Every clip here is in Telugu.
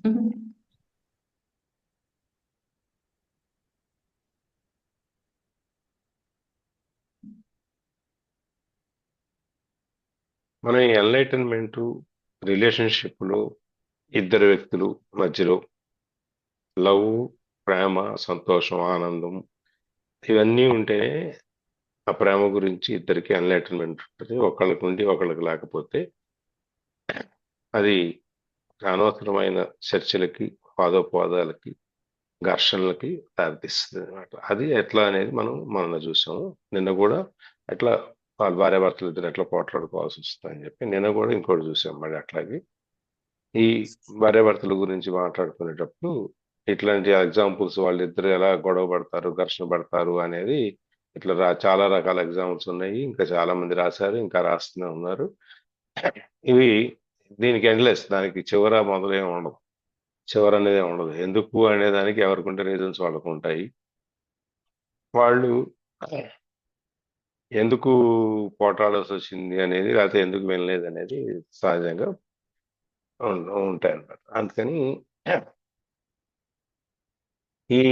మన ఎన్లైటన్మెంట్ రిలేషన్షిప్లో ఇద్దరు వ్యక్తులు మధ్యలో లవ్, ప్రేమ, సంతోషం, ఆనందం ఇవన్నీ ఉంటేనే ఆ ప్రేమ గురించి ఇద్దరికి ఎన్లైటన్మెంట్ ఉంటుంది. ఒకళ్ళకి ఉండి ఒకళ్ళకి లేకపోతే అది అనవసరమైన చర్చలకి, వాదోపవాదాలకి, ఘర్షణలకి దారితీస్తుంది అనమాట. అది ఎట్లా అనేది మనం మొన్న చూసాము. నిన్న కూడా ఎట్లా వాళ్ళ భార్యాభర్తలు ఇద్దరు ఎట్లా పోట్లాడుకోవాల్సి వస్తుంది అని చెప్పి నిన్న కూడా ఇంకోటి చూసాం. మళ్ళీ అట్లాగే ఈ భార్యాభర్తల గురించి మాట్లాడుకునేటప్పుడు ఇట్లాంటి ఎగ్జాంపుల్స్ వాళ్ళిద్దరు ఎలా గొడవ పడతారు, ఘర్షణ పడతారు అనేది ఇట్లా చాలా రకాల ఎగ్జాంపుల్స్ ఉన్నాయి. ఇంకా చాలా మంది రాశారు, ఇంకా రాస్తూనే ఉన్నారు. ఇవి దీనికి ఎండ్లెస్, దానికి చివర మొదలేం ఉండదు. చివర అనేది ఉండదు. ఎందుకు అనే దానికి ఎవరికుంటే రీజన్స్ వాళ్ళకు ఉంటాయి. వాళ్ళు ఎందుకు పోటాడాల్సి వచ్చింది అనేది, లేకపోతే ఎందుకు వినలేదు అనేది సహజంగా ఉంటాయి అన్నమాట. అందుకని ఈ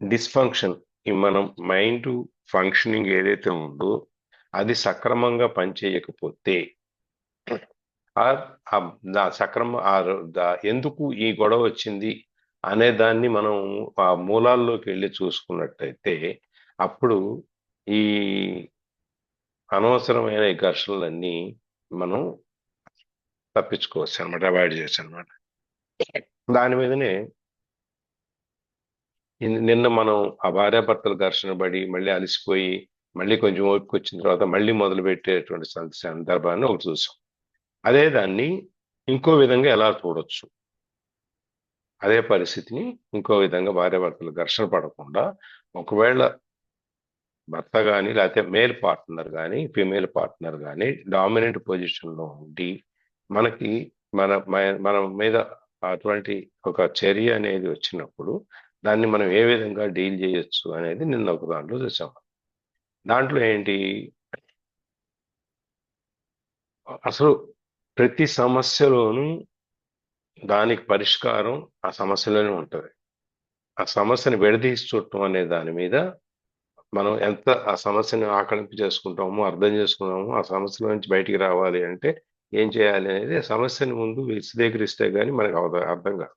డిస్ఫంక్షన్, ఈ మనం మైండ్ ఫంక్షనింగ్ ఏదైతే ఉందో అది సక్రమంగా పనిచేయకపోతే ఆర్ ఎందుకు ఈ గొడవ వచ్చింది అనే దాన్ని మనం ఆ మూలాల్లోకి వెళ్ళి చూసుకున్నట్టయితే అప్పుడు ఈ అనవసరమైన ఈ ఘర్షణలన్నీ మనం తప్పించుకోవచ్చు అనమాట, అవాయిడ్ చేయొచ్చు అనమాట. దాని మీదనే నిన్న మనం ఆ భార్యాభర్తలు ఘర్షణ పడి మళ్ళీ అలసిపోయి మళ్ళీ కొంచెం ఓపిక వచ్చిన తర్వాత మళ్ళీ మొదలు పెట్టేటువంటి సందర్భాన్ని ఒకటి చూసాం. అదే దాన్ని ఇంకో విధంగా ఎలా చూడొచ్చు, అదే పరిస్థితిని ఇంకో విధంగా భార్యాభర్తలు ఘర్షణ పడకుండా ఒకవేళ భర్త కానీ లేకపోతే మేల్ పార్ట్నర్ కానీ ఫీమేల్ పార్ట్నర్ కానీ డామినెంట్ పొజిషన్లో ఉండి మనకి మన మీద అటువంటి ఒక చర్య అనేది వచ్చినప్పుడు దాన్ని మనం ఏ విధంగా డీల్ చేయొచ్చు అనేది నిన్న ఒక దాంట్లో చూసాం. దాంట్లో ఏంటి, అసలు ప్రతి సమస్యలోనూ దానికి పరిష్కారం ఆ సమస్యలోనే ఉంటుంది. ఆ సమస్యను విడదీసి చూడటం అనే దాని మీద మనం ఎంత ఆ సమస్యను ఆకలింపు చేసుకుంటామో, అర్థం చేసుకున్నామో, ఆ సమస్యల నుంచి బయటికి రావాలి అంటే ఏం చేయాలి అనేది ఆ సమస్యను ముందు విశదీకరిస్తే గానీ మనకు అర్థం కాదు.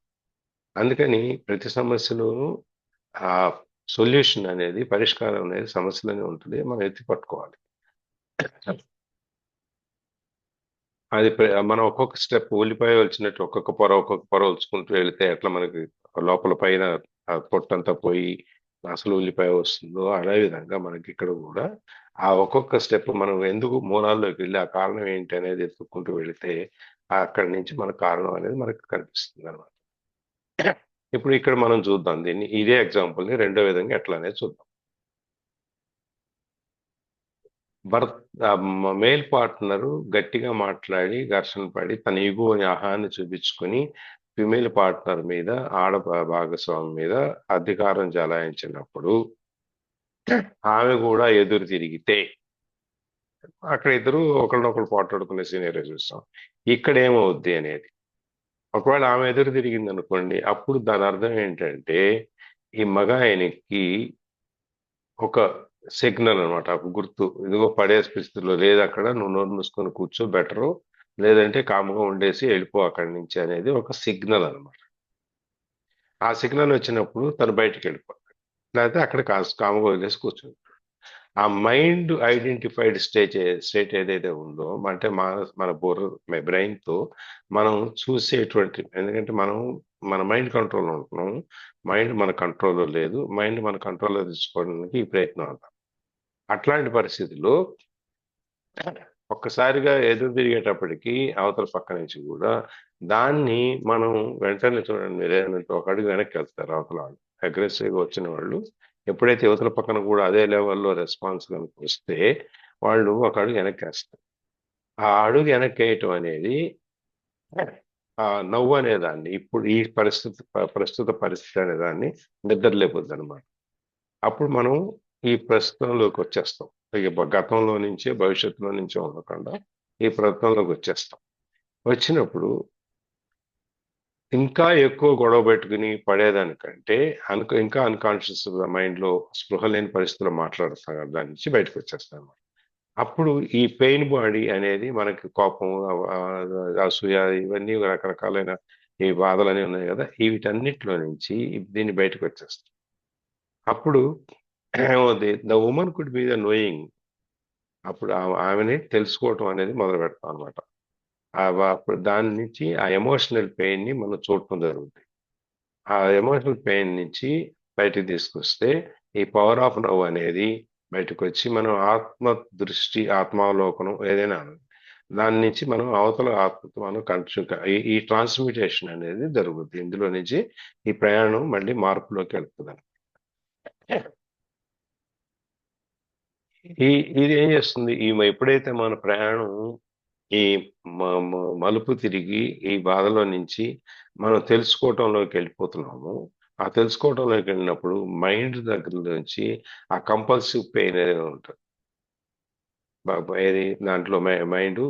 అందుకని ప్రతి సమస్యలోనూ ఆ సొల్యూషన్ అనేది, పరిష్కారం అనేది సమస్యలోనే ఉంటుంది. మనం ఎత్తి పట్టుకోవాలి. అది మనం ఒక్కొక్క స్టెప్ ఉల్లిపాయ వచ్చినట్టు ఒక్కొక్క పొర ఒలుచుకుంటూ వెళితే ఎట్లా మనకి లోపల పైన పొట్టంతా పోయి అసలు ఉల్లిపాయ వస్తుందో అదే విధంగా మనకి ఇక్కడ కూడా ఆ ఒక్కొక్క స్టెప్ మనం ఎందుకు మూలాల్లోకి వెళ్ళి ఆ కారణం ఏంటి అనేది ఎత్తుక్కుంటూ వెళితే అక్కడి నుంచి మన కారణం అనేది మనకు కనిపిస్తుంది అనమాట. ఇప్పుడు ఇక్కడ మనం చూద్దాం దీన్ని, ఇదే ఎగ్జాంపుల్ ని రెండో విధంగా ఎట్లా అనేది చూద్దాం. భర్త మేల్ పార్ట్నరు గట్టిగా మాట్లాడి ఘర్షణ పడి తన ఈగోని ఆహాన్ని చూపించుకొని ఫిమేల్ పార్ట్నర్ మీద, భాగస్వామి మీద అధికారం చెలాయించినప్పుడు ఆమె కూడా ఎదురు తిరిగితే అక్కడ ఇద్దరు ఒకరినొకరు పోట్లాడుకునే సీనియర్ చూస్తాం. ఇక్కడ ఏమవుద్ది అనేది, ఒకవేళ ఆమె ఎదురు తిరిగింది అనుకోండి, అప్పుడు దాని అర్థం ఏంటంటే ఈ మగ ఆయనకి ఒక సిగ్నల్ అనమాట, ఒక గుర్తు, ఇదిగో పడే పరిస్థితిలో లేదు అక్కడ, నువ్వు నోరు మూసుకొని కూర్చో బెటరు, లేదంటే కాముగా ఉండేసి వెళ్ళిపో అక్కడి నుంచి అనేది ఒక సిగ్నల్ అనమాట. ఆ సిగ్నల్ వచ్చినప్పుడు తను బయటికి వెళ్ళిపోతాడు, లేకపోతే అక్కడ కాముగా వదిలేసి కూర్చుంటాడు. ఆ మైండ్ ఐడెంటిఫైడ్ స్టేట్ ఏదైతే ఉందో అంటే మన బ్రెయిన్ తో మనం చూసేటువంటి, ఎందుకంటే మనం మన మైండ్ కంట్రోల్లో ఉంటున్నాం, మైండ్ మన కంట్రోల్లో లేదు, మైండ్ మన కంట్రోల్లో తెచ్చుకోవడానికి ఈ ప్రయత్నం అంతా. అట్లాంటి పరిస్థితుల్లో ఒక్కసారిగా ఎదురు తిరిగేటప్పటికి అవతల పక్క నుంచి కూడా దాన్ని మనం వెంటనే చూడండి, మీరు ఏమంటే ఒక అడుగు వెనక్కి వెళ్తారు అవతల వాళ్ళు, అగ్రెసివ్గా వచ్చిన వాళ్ళు ఎప్పుడైతే యువతల పక్కన కూడా అదే లెవెల్లో రెస్పాన్స్ కనుక వస్తే వాళ్ళు ఒక అడుగు వెనక్కి వేస్తారు. ఆ అడుగు వెనక్కి వేయటం అనేది ఆ నవ్వు అనేదాన్ని, ఇప్పుడు ఈ ప్రస్తుత పరిస్థితి అనేదాన్ని నిద్రలేపుద్ది అనమాట. అప్పుడు మనం ఈ ప్రస్తుతంలోకి వచ్చేస్తాం. ఇక గతంలో నుంచే భవిష్యత్తులో నుంచే ఉండకుండా ఈ ప్రస్తుతంలోకి వచ్చేస్తాం. వచ్చినప్పుడు ఇంకా ఎక్కువ గొడవ పెట్టుకుని పడేదానికంటే ఇంకా అన్కాన్షియస్ మైండ్ లో స్పృహ లేని పరిస్థితుల్లో మాట్లాడుతాం కదా, దాని నుంచి బయటకు వచ్చేస్తాం. అప్పుడు ఈ పెయిన్ బాడీ అనేది మనకి కోపం, అసూయ, ఇవన్నీ రకరకాలైన ఈ బాధలన్నీ ఉన్నాయి కదా, వీటన్నిటిలో నుంచి దీన్ని బయటకు వచ్చేస్తాం. అప్పుడు ఏమవుతుంది, the women could be the knowing. అప్పుడు ఆమెని తెలుసుకోవటం అనేది మొదలు పెడతాం అనమాట. అప్పుడు దాని నుంచి ఆ ఎమోషనల్ పెయిన్ ని మనం చూడటం జరుగుతుంది. ఆ ఎమోషనల్ పెయిన్ నుంచి బయటకు తీసుకొస్తే ఈ పవర్ ఆఫ్ నవ్ అనేది బయటకు వచ్చి మనం ఆత్మ దృష్టి, ఆత్మావలోకనం ఏదైనా దాని నుంచి మనం అవతల ఆత్మతో మనం ఈ ట్రాన్స్మ్యూటేషన్ అనేది జరుగుతుంది. ఇందులో నుంచి ఈ ప్రయాణం మళ్ళీ మార్పులోకి వెళ్తుంది. ఈ ఇది ఏం చేస్తుంది, ఎప్పుడైతే మన ప్రయాణం ఈ మలుపు తిరిగి ఈ బాధలో నుంచి మనం తెలుసుకోవటంలోకి వెళ్ళిపోతున్నాము. ఆ తెలుసుకోవటంలోకి వెళ్ళినప్పుడు మైండ్ దగ్గర నుంచి ఆ కంపల్సివ్ పెయిన్ అనేది ఉంటుంది. ఏది దాంట్లో మైండ్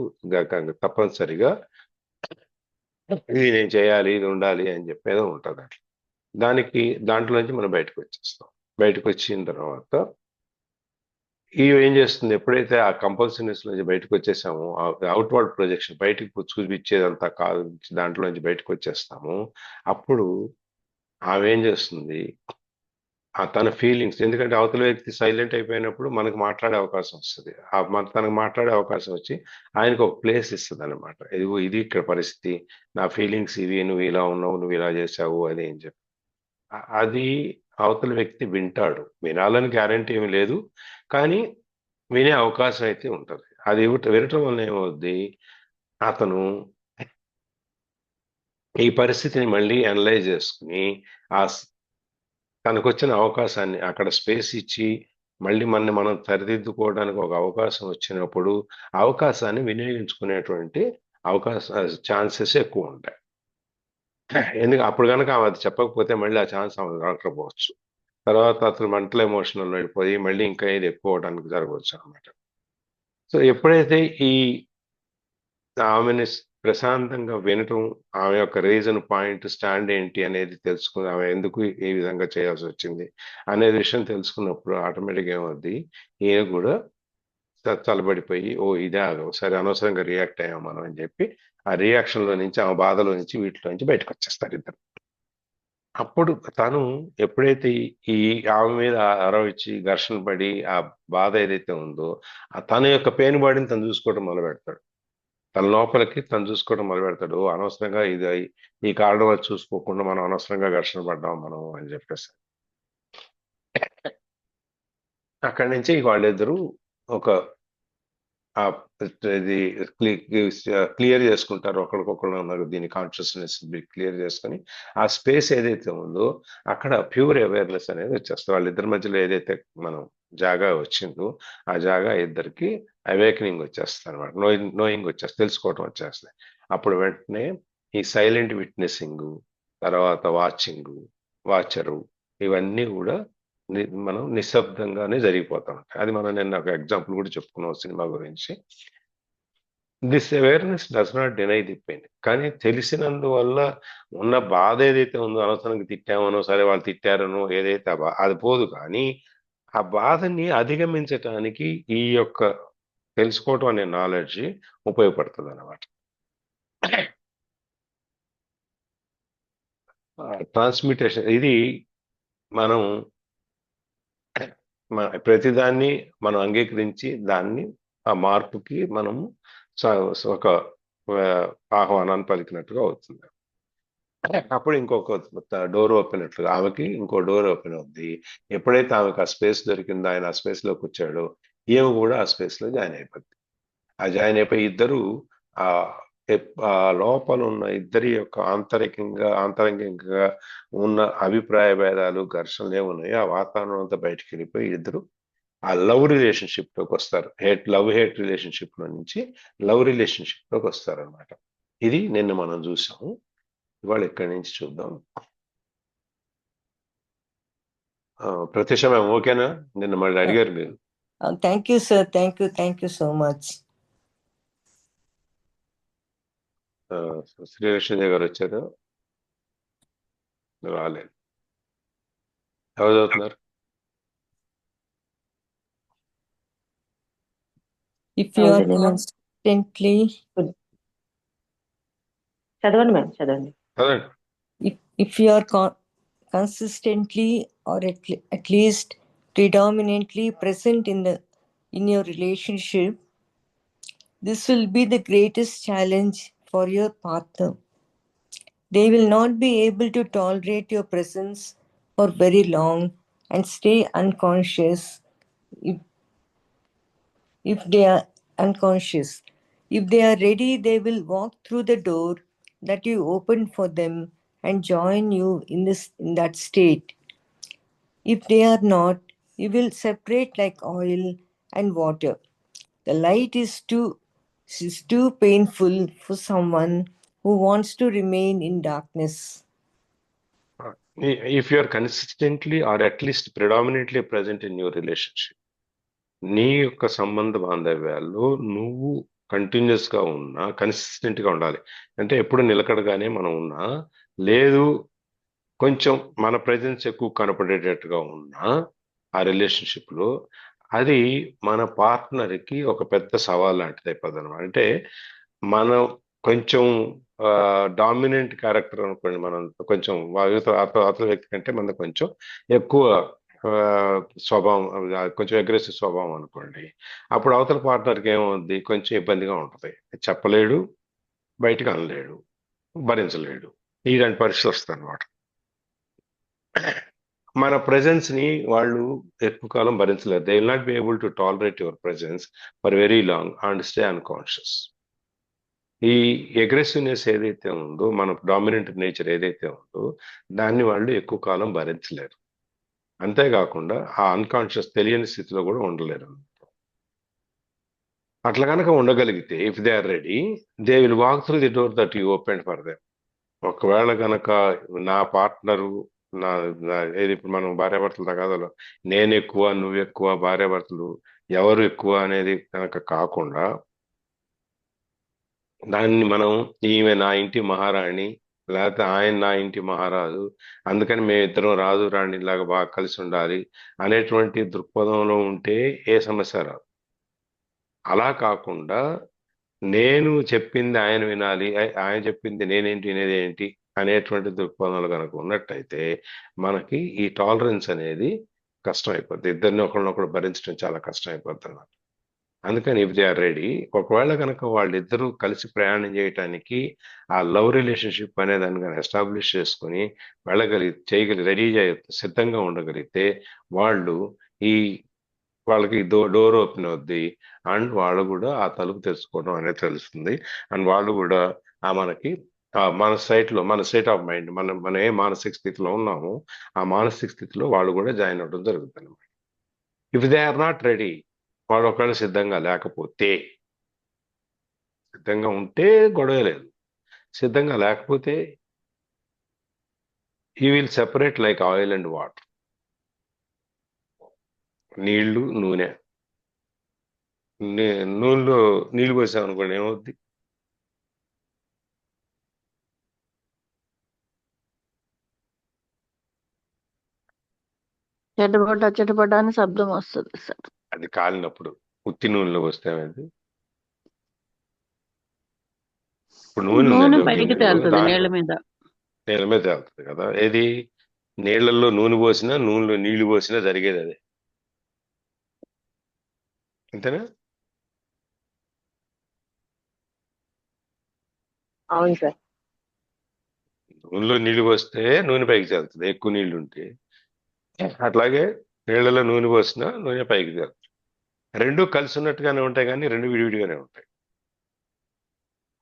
తప్పనిసరిగా ఇది నేను చేయాలి, ఇది ఉండాలి అని చెప్పేదో ఉంటుంది అట్లా. దాంట్లో నుంచి మనం బయటకు వచ్చేస్తాం. బయటకు వచ్చిన తర్వాత ఇవి ఏం చేస్తుంది, ఎప్పుడైతే ఆ కంపల్సినెస్ నుంచి బయటకు వచ్చేసామో, అవుట్వర్డ్ ప్రొజెక్షన్ బయటకు చూపించేదంతా కాదు, దాంట్లో నుంచి బయటకు వచ్చేస్తాము. అప్పుడు ఆమె ఏం చేస్తుంది, తన ఫీలింగ్స్, ఎందుకంటే అవతల వ్యక్తి సైలెంట్ అయిపోయినప్పుడు మనకు మాట్లాడే అవకాశం వస్తుంది. తనకు మాట్లాడే అవకాశం వచ్చి ఆయనకు ఒక ప్లేస్ ఇస్తుంది అనమాట. ఇది ఇక్కడ పరిస్థితి, నా ఫీలింగ్స్ ఇవి, నువ్వు ఇలా ఉన్నావు, నువ్వు ఇలా చేసావు అని ఏం చెప్పి అది అవతల వ్యక్తి వింటాడు. వినాలని గ్యారంటీ ఏమి లేదు, కానీ వినే అవకాశం అయితే ఉంటుంది. అది వినటం వల్ల ఏమవుద్ది, అతను ఈ పరిస్థితిని మళ్ళీ అనలైజ్ చేసుకుని ఆ తనకు వచ్చిన అవకాశాన్ని అక్కడ స్పేస్ ఇచ్చి మళ్ళీ మనం సరిదిద్దుకోవడానికి ఒక అవకాశం వచ్చినప్పుడు అవకాశాన్ని వినియోగించుకునేటువంటి ఛాన్సెస్ ఎక్కువ ఉంటాయి. ఎందుకు అప్పుడు కనుక ఆమె అది చెప్పకపోతే మళ్ళీ ఆ ఛాన్స్ ఆమె రాకపోవచ్చు. తర్వాత అతను మెంటల్ ఎమోషనల్ అయిపోయి మళ్ళీ ఇంకా ఇది ఎక్కువ అవడానికి జరగవచ్చు అనమాట. సో ఎప్పుడైతే ఆమెని ప్రశాంతంగా వినటం, ఆమె యొక్క రీజన్, పాయింట్, స్టాండ్ ఏంటి అనేది తెలుసుకుని ఆమె ఎందుకు ఈ విధంగా చేయాల్సి వచ్చింది అనే విషయం తెలుసుకున్నప్పుడు ఆటోమేటిక్గా ఏమవుద్ది, ఈయన కూడా చల్లబడిపోయి, ఓ ఇదే సరే అనవసరంగా రియాక్ట్ అయ్యాం మనం అని చెప్పి ఆ రియాక్షన్ లో నుంచి, ఆ బాధలో నుంచి, వీటిలో నుంచి బయటకు వచ్చేస్తారు ఇద్దరు. అప్పుడు తను ఎప్పుడైతే ఈ ఆమె మీద అరవిచ్చి ఘర్షణ పడి ఆ బాధ ఏదైతే ఉందో తన యొక్క పెయిన్ బాడీని తను చూసుకోవడం మొదలు పెడతాడు. తన లోపలికి తను చూసుకోవడం మొదలు పెడతాడు. అనవసరంగా ఈ కారణం అది చూసుకోకుండా మనం అనవసరంగా ఘర్షణ పడ్డాం మనం అని చెప్పేసి అక్కడి నుంచి వాళ్ళిద్దరూ ఒక ఇది క్లియర్ చేసుకుంటారు ఒకరికొకరు ఉన్నారు. దీని కాన్షియస్నెస్ క్లియర్ చేసుకొని ఆ స్పేస్ ఏదైతే ఉందో అక్కడ ప్యూర్ అవేర్నెస్ అనేది వచ్చేస్తుంది. వాళ్ళిద్దరి మధ్యలో ఏదైతే మనం జాగా వచ్చిందో ఆ జాగా ఇద్దరికి అవేకనింగ్ వచ్చేస్తుంది అనమాట. నోయింగ్ వచ్చేస్తుంది, తెలుసుకోవటం వచ్చేస్తుంది. అప్పుడు వెంటనే ఈ సైలెంట్ విట్నెసింగ్, తర్వాత వాచరు, ఇవన్నీ కూడా మనం నిశ్శబ్దంగానే జరిగిపోతా ఉంటాయి. అది మనం నిన్న ఒక ఎగ్జాంపుల్ కూడా చెప్పుకున్నాం సినిమా గురించి. This awareness does not deny the pain. కానీ తెలిసినందువల్ల ఉన్న బాధ ఏదైతే ఉందో, అనవసరంగా తిట్టామనో, సరే వాళ్ళు తిట్టారనో, ఏదైతే అది పోదు. కానీ ఆ బాధని అధిగమించటానికి ఈ యొక్క తెలుసుకోవటం అనే నాలెడ్జ్ ఉపయోగపడుతుంది అన్నమాట. ట్రాన్స్మిటేషన్ ఇది మనం ప్రతిదాన్ని మనం అంగీకరించి దాన్ని ఆ మార్పుకి మనము ఒక ఆహ్వానాన్ని పలికినట్టుగా అవుతుంది. అప్పుడు ఇంకొక డోర్ ఓపెన్ అట్లుగా ఆమెకి ఇంకో డోర్ ఓపెన్ అవుద్ది. ఎప్పుడైతే ఆమెకు ఆ స్పేస్ దొరికిందో, ఆయన ఆ స్పేస్ లోకి వచ్చాడో, ఈమె కూడా ఆ స్పేస్ లో జాయిన్ అయిపోద్ది. ఆ జాయిన్ అయిపోయి ఇద్దరు ఆ ఆ లోపల ఉన్న ఇద్దరి యొక్క ఆంతరంగికంగా ఉన్న అభిప్రాయ భేదాలు, ఘర్షణలు ఏమున్నాయో ఆ వాతావరణం అంతా బయటకు వెళ్ళిపోయి ఇద్దరు ఆ లవ్ రిలేషన్షిప్ లోకి వస్తారు. హేట్ రిలేషన్షిప్ లో నుంచి లవ్ రిలేషన్షిప్ లోకి వస్తారు అనమాట. ఇది నిన్న మనం చూసాము. ఇవాళ ఇక్కడి నుంచి చూద్దాం. ప్రత్యూష మ్యామ్ ఓకేనా? నిన్న మళ్ళీ అడిగారు మీరు. Thank you sir, thank you so much. Srilakshmi గారు వచ్చారు. రాలేదు. ఎవరు చదువుతున్నారు? If you are అవునండి మ్యామ్. constantly, చదవండి మ్యామ్, చదవండి. చదవండి. if you are consistently or at least predominantly present in your relationship, this will be the greatest challenge for your partner. They will not be able to tolerate your presence for very long and stay unconscious if they are unconscious. If they are ready, they will walk through the door that you opened for them and join you in that state. If they are not, you will separate like oil and water. The light is too painful for someone who wants to remain in darkness. If you are consistently or at least predominantly present in your relationship, నీ యొక్క సంబంధ బాంధవ్యాల్లో నువ్వు కంటిన్యూస్ గా ఉన్నా, కన్సిస్టెంట్ గా ఉండాలి. అంటే ఎప్పుడు నిలకడగానే మనం ఉన్నా, లేదు కొంచెం మన ప్రెజెన్స్ ఎక్కువ కనపడేటట్టుగా ఉన్నా ఆ రిలేషన్షిప్ లో, అది మన పార్ట్నర్ కి ఒక పెద్ద సవాల్ లాంటిది అయిపోద్ది అనమాట. అంటే మనం కొంచెం డామినెంట్ క్యారెక్టర్ అనుకోండి, మనం కొంచెం అవతల వ్యక్తి కంటే మన కొంచెం ఎక్కువ ఆ, స్వభావం, కొంచెం అగ్రెసివ్ స్వభావం అనుకోండి, అప్పుడు అవతల పార్ట్నర్కి ఏమవుద్ది, కొంచెం ఇబ్బందిగా ఉంటుంది. చెప్పలేడు, బయటకు అనలేడు, భరించలేడు. ఇలాంటి పరిస్థితి వస్తుంది అనమాట. మన ప్రెజెన్స్ ని వాళ్ళు ఎక్కువ కాలం భరించలేరు. They will not be able to tolerate your presence for very long and stay unconscious. ఈ అగ్రెసివ్నెస్ ఏదైతే ఉందో, మన డామినెంట్ నేచర్ ఏదైతే ఉందో, దాన్ని వాళ్ళు ఎక్కువ కాలం భరించలేరు. అంతేకాకుండా ఆ అన్కాన్షియస్ తెలియని స్థితిలో కూడా ఉండలేరు. అట్లా కనుక ఉండగలిగితే, if they are ready, they will walk through the door that you open for them. ఒకవేళ కనుక నా పార్ట్నరు, ఏది ఇప్పుడు మనం భార్యాభర్తల తగాదాలో నేను ఎక్కువ నువ్వు ఎక్కువ, భార్యాభర్తలు ఎవరు ఎక్కువ అనేది కనుక కాకుండా, దాన్ని మనం ఈమె నా ఇంటి మహారాణి, లేకపోతే ఆయన నా ఇంటి మహారాజు, అందుకని మేమిద్దరం రాజు రాణి లాగా బాగా కలిసి ఉండాలి అనేటువంటి దృక్పథంలో ఉంటే ఏ సమస్య రాదు. అలా కాకుండా నేను చెప్పింది ఆయన వినాలి, ఆయన చెప్పింది నేనేంటి వినేది ఏంటి అనేటువంటి దృక్పథంలో కనుక ఉన్నట్టయితే మనకి ఈ టాలరెన్స్ అనేది కష్టం అయిపోద్ది. ఇద్దరిని ఒకరినొకరు భరించడం చాలా కష్టం అయిపోద్ది అన్నమాట. అందుకని ఇఫ్ దే ఆర్ రెడీ, ఒకవేళ కనుక వాళ్ళిద్దరూ కలిసి ప్రయాణం చేయటానికి ఆ లవ్ రిలేషన్షిప్ అనే దాన్ని కనుక ఎస్టాబ్లిష్ చేసుకుని రెడీ సిద్ధంగా ఉండగలిగితే, వాళ్ళు ఈ వాళ్ళకి డోర్ ఓపెన్ అవుద్ది, అండ్ వాళ్ళు కూడా ఆ తలుపు తెరుచుకోవడం అనేది తెలుస్తుంది. అండ్ వాళ్ళు కూడా మనకి మన స్టేట్ ఆఫ్ మైండ్, మనం ఏ మానసిక స్థితిలో ఉన్నామో ఆ మానసిక స్థితిలో వాళ్ళు కూడా జాయిన్ అవ్వడం జరుగుతుంది అనమాట. If they are not ready, వాళ్ళు ఒకవేళ సిద్ధంగా లేకపోతే, సిద్ధంగా ఉంటే గొడవ లేదు, సిద్ధంగా లేకపోతే you will separate like oil and water. నీళ్లు నూనె, నూనెలో నీళ్లు పోసామనుకోండి ఏమవుద్ది? చెటపట చెటపట అని శబ్దం వస్తుంది సార్. అది కాలినప్పుడు. ఉత్తి నూనెలో పోస్తే ఏమైంది? ఇప్పుడు నూనె నూనె ఉందండి, ఒక పైకి గిన్నెలో, తేలుతుంది దాంట్లో నీళ్ళ మీద. నీళ్ళ మీద తేలుతుంది కదా. ఏది? నీళ్లలో నూనె పోసినా, నూనెలో నీళ్లు పోసినా జరిగేది అదే. అంతేనా? అవును సార్. నూనెలో నీళ్లు పోస్తే నూనె పైకి తేలుతుంది, ఎక్కువ నీళ్లు ఉంటే. అట్లాగే నీళ్లలో నూనె పోసినా నూనె పైకి తేలుతుంది. రెండు కలిసి ఉన్నట్టుగానే ఉంటాయి, కానీ రెండు విడివిడిగానే ఉంటాయి.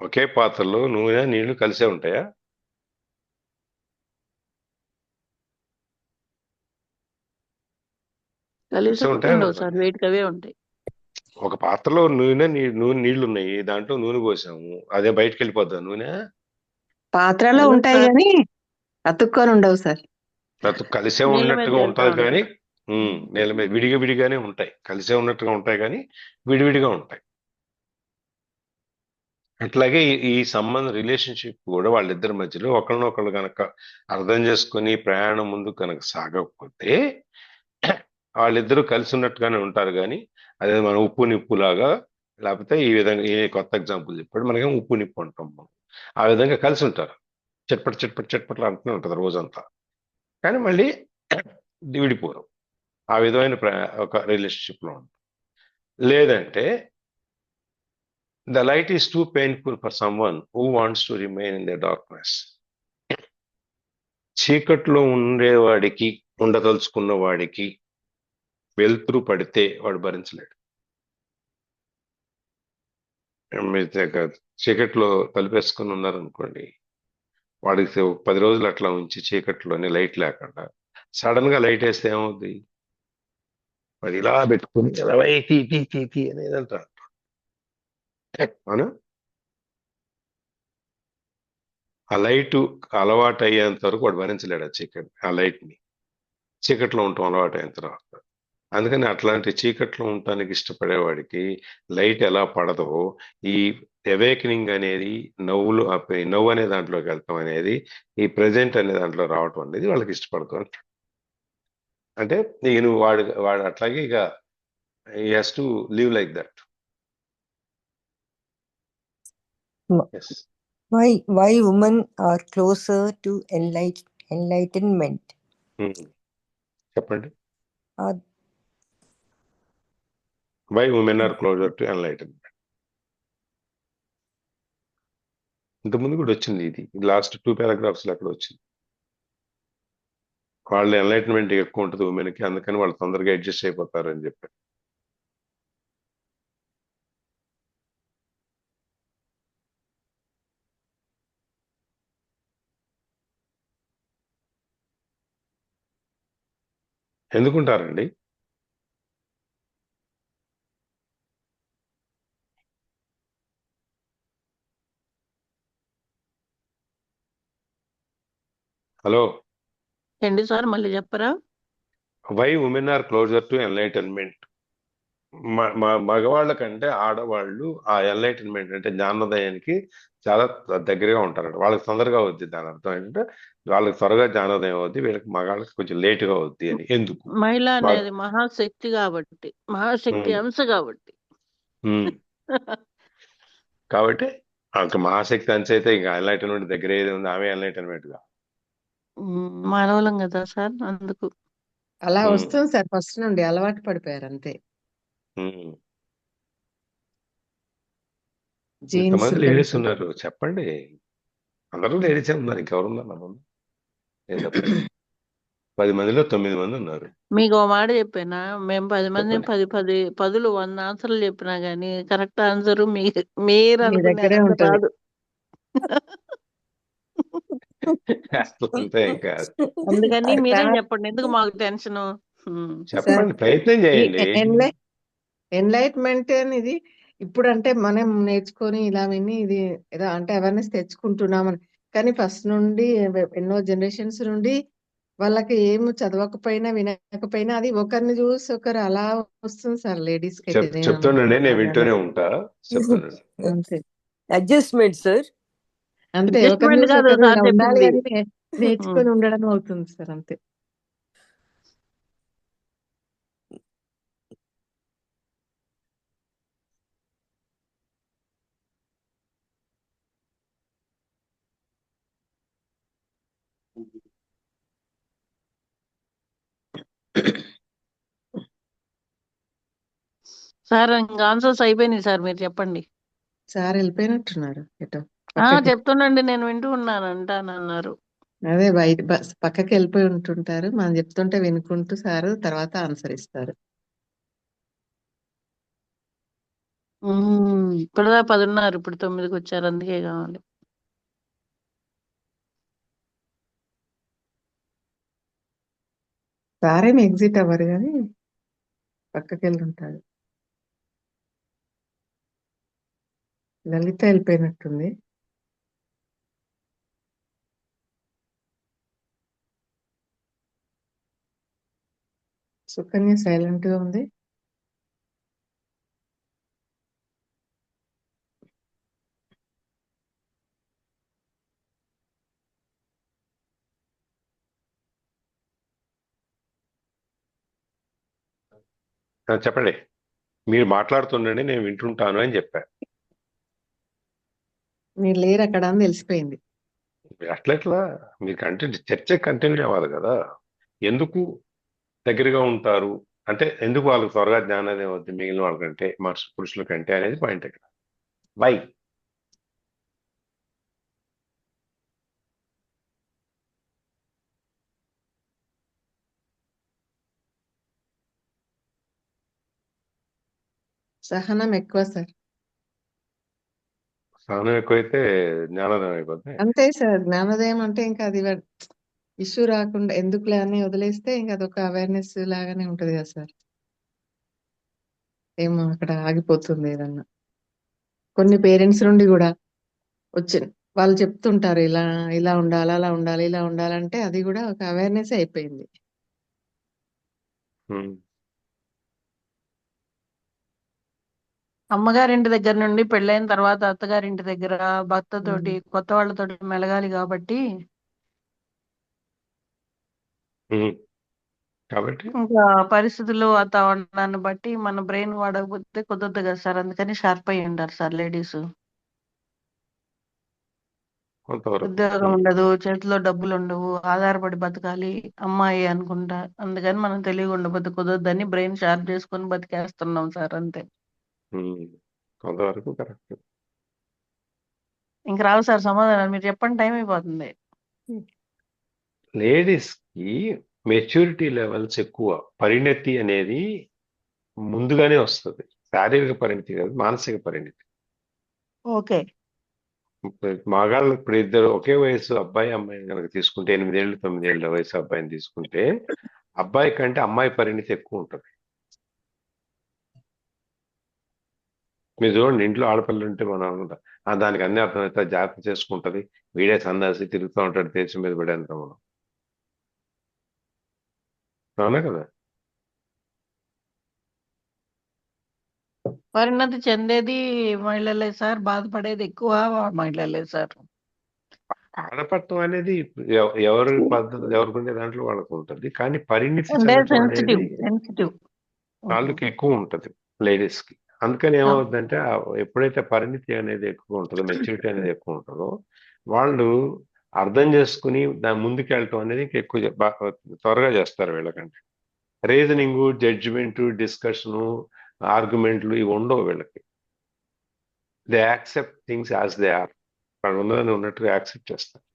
ఒకే పాత్రలో నూనె నీళ్లు కలిసే ఉంటాయా? కలిసి కలిసే ఉంటాయా? ఉండవు సార్, వేటికి అవే ఉంటాయి. ఒక పాత్రలో నూనె నీళ్లు ఉన్నాయి, దాంట్లో నూనె పోసాము, అదే బయటకు వెళ్ళిపోద్దా నూనె? పాత్రలో అలా ఉంటాయి సార్, కానీ అతుక్కొని ఉండవు సార్. కలిసే నీళ్ళ మీద ఉన్నట్టుగా తేలుతా ఉంటది కానీ, ఉంటాయి. నీళ్ళ మీద విడిగానే ఉంటాయి. కలిసే ఉన్నట్టుగా ఉంటాయి కానీ విడివిడిగా ఉంటాయి. అట్లాగే ఈ సంబంధ రిలేషన్షిప్ కూడా వాళ్ళిద్దరి మధ్యలో ఒకరినొకళ్ళు కనుక అర్థం చేసుకుని ప్రయాణం ముందు కనుక సాగకపోతే వాళ్ళిద్దరూ కలిసి ఉన్నట్టుగానే ఉంటారు కానీ అదే మనం ఉప్పు నిప్పు లాగా, లేకపోతే ఈ విధంగా ఏ కొత్త ఎగ్జాంపుల్ చెప్పాడు మనకేం ఉప్పు నిప్పు అంటాం మనం. ఆ విధంగా కలిసి ఉంటారు, చట్పట్ చట్పట్ చట్పట్లు అంటూనే ఉంటుంది రోజంతా, కానీ మళ్ళీ విడిపోరు. ఆ విధమైన ఒక రిలేషన్షిప్ లో ఉంటారు. లేదంటే the light is too painful for someone who wants to remain in the darkness. చీకట్లో ఉండేవాడికి, ఉండదలుచుకున్న వాడికి వెలుతురు పడితే వాడు భరించలేడు. మీరు చీకట్లో తలుపేసుకుని ఉన్నారనుకోండి, వాడికి 10 రోజులు అట్లా ఉంచి చీకట్లోనే లైట్ లేకుండా సడన్ గా లైట్ వేస్తే ఏమవుద్ది, వాడు ఇలా పెట్టుకుని ఇలా తీ తీ తీ తీ అనేది అంటారు. అవునా? ఆ లైట్ అలవాటు అయ్యేంత వరకు వాడు భరించలేడు ఆ చీకటి, ఆ లైట్ ని. చీకట్లో ఉండటం అలవాటు అయిన తర్వాత. అందుకని అట్లాంటి చీకట్లో ఉండటానికి ఇష్టపడేవాడికి లైట్ ఎలా పడదో, ఈ అవేకనింగ్ అనేది నవ్వులు నవ్వు అనే దాంట్లోకి వెళ్తాం అనేది, ఈ ప్రజెంట్ అనే దాంట్లో రావటం అనేది వాళ్ళకి ఇష్టపడతాం. అంటే ఇక నువ్వు వాడు వాడు అట్లాగే ఇక he has to live like that. Yes. Why women are closer to enlightenment? చెప్పండి. Uh, Why women are closer to enlightenment? ఇంతకుముందు కూడా వచ్చింది, ఇది లాస్ట్ 2 paragraphs లో అక్కడ వచ్చింది. వాళ్ళ ఎన్లైటన్మెంట్ ఎక్కువ ఉంటుంది ఉమెన్కి, అందుకని వాళ్ళు తొందరగా అడ్జస్ట్ అయిపోతారు అని చెప్పి. ఎందుకుంటారండి? హలో, ఏంటి సార్ మళ్ళీ చెప్పరా? Why women are closer to enlightenment. మగవాళ్ళ కంటే ఆడవాళ్ళు ఆ ఎన్లైటన్మెంట్ అంటే జ్ఞానోదయానికి చాలా దగ్గరగా ఉంటారంట. వాళ్ళకి తొందరగా అవుద్ది. దాని అర్థం ఏంటంటే వాళ్ళకి త్వరగా జ్ఞానోదయం అవుద్ది, వీళ్ళకి మగాళ్ళకి కొంచెం లేటుగా అవుద్ది అని. ఎందుకు? మహిళ అనేది మహాశక్తి కాబట్టి, మహాశక్తి అంశ కాబట్టి. కాబట్టి అంత మహాశక్తి అంశ అయితే ఇంకా ఎన్లైటన్మెంట్ దగ్గర ఏది ఉంది, ఆమె ఎన్లైటన్మెంట్ గా. మానవులం కదా సార్, అందుకు అలా వస్తుంది సార్, ఫస్ట్ నుండి అలవాటు పడిపోయారు అంతే. జీన్స్ ఇంతమంది లేడీస్ ఉన్నారు చెప్పండి, అందరూ లేడీసే ఉన్నారు, ఇంకెవరున్నారు నా ముందు? 10 మందిలో 9 మంది ఉన్నారు. మీకు ఓ మాట చెప్పానా, మేము 10 మంది చెప్పండి. 10 100 ఆన్సర్లు చెప్పినా గానీ కరెక్ట్ ఆన్సర్ మీరు మీ అనుకునే దగ్గరే ఆన్సర్ ఉంటది. రాదు. అంతే ఇంకా. అందుకని మీరే సార్ చెప్పండి, ఎందుకు మాకు టెన్షన్. సార్ చెప్పండి, ప్రయత్నం ఈ చేయండి. ఎన్లైట్మెంట్ అనేది ఇప్పుడు అంటే మనం నేర్చుకొని ఇలా విని ఇది ఏదో అంటే అవేర్నెస్ తెచ్చుకుంటున్నామని, కానీ ఫస్ట్ నుండి ఎన్నో జనరేషన్స్ నుండి వాళ్ళకి ఏం చదవకపోయినా వినకపోయినా అది ఒకరిని చూసి ఒకరు అలా వస్తుంది సార్. లేడీస్ కి అయితే చెప్తుండండి, నేను వింటూనే ఉంటా. చెప్తుండండి. అంతే adjustment, sir. అంతే, ఒకరిని అడ్జస్ట్మెంట్ చూసి కాదు ఒకరు సార్ ఇలా ఉండాలి చెప్పింది. అని నేర్చుకొని ఉండడం అవుతుంది సార్, అంతే. సార్ ఇంకా ఆన్సర్స్ అయిపోయినాయి సార్, మీరు చెప్పండి. సార్ వెళ్ళిపోయినట్టున్నారు ఎటో పక్కకి. చెప్తుండండి, నేను వింటూ ఉన్నాను అంటానన్నారు. అదే బయట పక్కకి వెళ్ళిపోయి ఉంటుంటారు, మనం చెప్తుంటే వినుకుంటూ సారు తర్వాత ఆన్సర్ ఇస్తారు. ఇప్పుడుదా 10 ఉన్నారు, ఇప్పుడు 9కి వచ్చారు, అందుకే కావాలి. సారేమి ఎగ్జిట్ అవ్వరు కానీ పక్కకి వెళ్తుంటారు. లలిత వెళ్ళిపోయినట్టుంది. సుకన్య సైలెంట్ గా ఉంది. చెప్పండి. మీరు మాట్లాడుతుండండి, నేను వింటుంటాను అని చెప్పా. మీరు లేరు అక్కడ అని తెలిసిపోయింది. అట్లెట్లా మీరు చర్చ కంటిన్యూ అవ్వాలి కదా. ఎందుకు దగ్గరగా ఉంటారు అంటే, ఎందుకు వాళ్ళకి త్వరగా జ్ఞానోదయం అవుద్ది మిగిలిన వాళ్ళకంటే, పురుషుల కంటే అనేది పాయింట్ ఇక్కడ. వై? సహనం ఎక్కువ సార్. సహనం ఎక్కువైతే జ్ఞానోదయం అయిపోద్ది. అంతే సార్, జ్ఞానోదయం అంటే ఇంకా అది ఇష్యూ రాకుండా ఎందుకులే అని వదిలేస్తే ఇంకా అదొక అవేర్నెస్ లాగానే ఉంటది కదా సార్. ఏమో అక్కడ ఆగిపోతుంది ఏదన్నా. కొన్ని పేరెంట్స్ నుండి కూడా వచ్చి వాళ్ళు చెప్తుంటారు ఇలా ఇలా ఉండాలి, అలా ఉండాలి, ఇలా ఉండాలంటే అది కూడా ఒక అవేర్నెస్ అయిపోయింది. ఉమ్. అమ్మగారింటి దగ్గర నుండి పెళ్ళైన తర్వాత అత్తగారింటి దగ్గర భర్తతోటి కొత్త వాళ్ళతోటి మెలగాలి కాబట్టి ఉమ్. కాబట్టి ఇంకా పరిస్థితులు వాతావరణాన్ని బట్టి మన బ్రెయిన్ వాడకపోతే కుదరదు కదా సార్. అందుకని షార్ప్ అయ్యి ఉంటారు సార్ లేడీస్. కొంతవరకు ఉద్యోగం ఉండదు, చేతిలో డబ్బులు ఉండవు, ఆధారపడి బతకాలి అమ్మాయి అనుకుంటా. అందుకని మనం తెలివి ఉండబోతే కుదరదని బ్రెయిన్ షార్ప్ చేసుకొని బతికేస్తున్నాం సార్, అంతే. ఉమ్. కొంతవరకు కరెక్ట్. ఇంక రావు సార్ సమాధానాలు. మీరు చెప్పండి, టైం అయిపోతుంది. లేడీస్ కి మెచ్యూరిటీ లెవెల్స్ ఎక్కువ, పరిణతి అనేది ముందుగానే వస్తుంది. శారీరక పరిణతి కాదు, మానసిక పరిణతి. ఓకే. మగాళ్ళు ఇప్పుడు ఇద్దరు ఒకే వయసు అబ్బాయి అమ్మాయి కనుక తీసుకుంటే, 8 ఏళ్ళు 9 ఏళ్ళ వయసు అబ్బాయిని తీసుకుంటే, అబ్బాయి కంటే అమ్మాయి పరిణతి ఎక్కువ ఉంటుంది. మీరు చూడండి, ఇంట్లో ఆడపిల్లలు ఉంటే మనం అనుకుంటాం, దానికి అన్ని అర్థమైతే జాగ్రత్త చేసుకుంటది, వీడే సన్నాసి తిరుగుతూ ఉంటాడు దేశం మీద పడేంత మనం. అవునా కదా. పరిణతి చెందేది మహిళలే సార్, బాధపడేది ఎక్కువ మహిళలే సార్. బాధపడటం అనేది ఎవరి పద్ధతి ఎవరికి ఉండే దాంట్లో వాళ్ళకు ఉంటుంది, కానీ పరిణితి అంటే చెందటం అనేది సెన్సిటివ్. వాళ్ళకి ఎక్కువ ఉంటుంది, లేడీస్ కి. అందుకని ఏమవుతుందంటే, ఎప్పుడైతే పరిణితి అనేది ఎక్కువ ఉంటుందో, మెచ్యూరిటీ అనేది ఎక్కువ ఉంటుందో, వాళ్ళు అర్థం చేసుకుని దాని ముందుకు వెళ్ళటం అనేది ఎక్కువ త్వరగా చేస్తారు వీళ్ళకంటే. రీజనింగ్, జడ్జిమెంట్, డిస్కషను, ఆర్గ్యుమెంట్లు ఇవి ఉండవు వీళ్ళకి. They accept things as they are. వాళ్ళు ఉన్నదని ఉన్నట్టుగా యాక్సెప్ట్ చేస్తారు.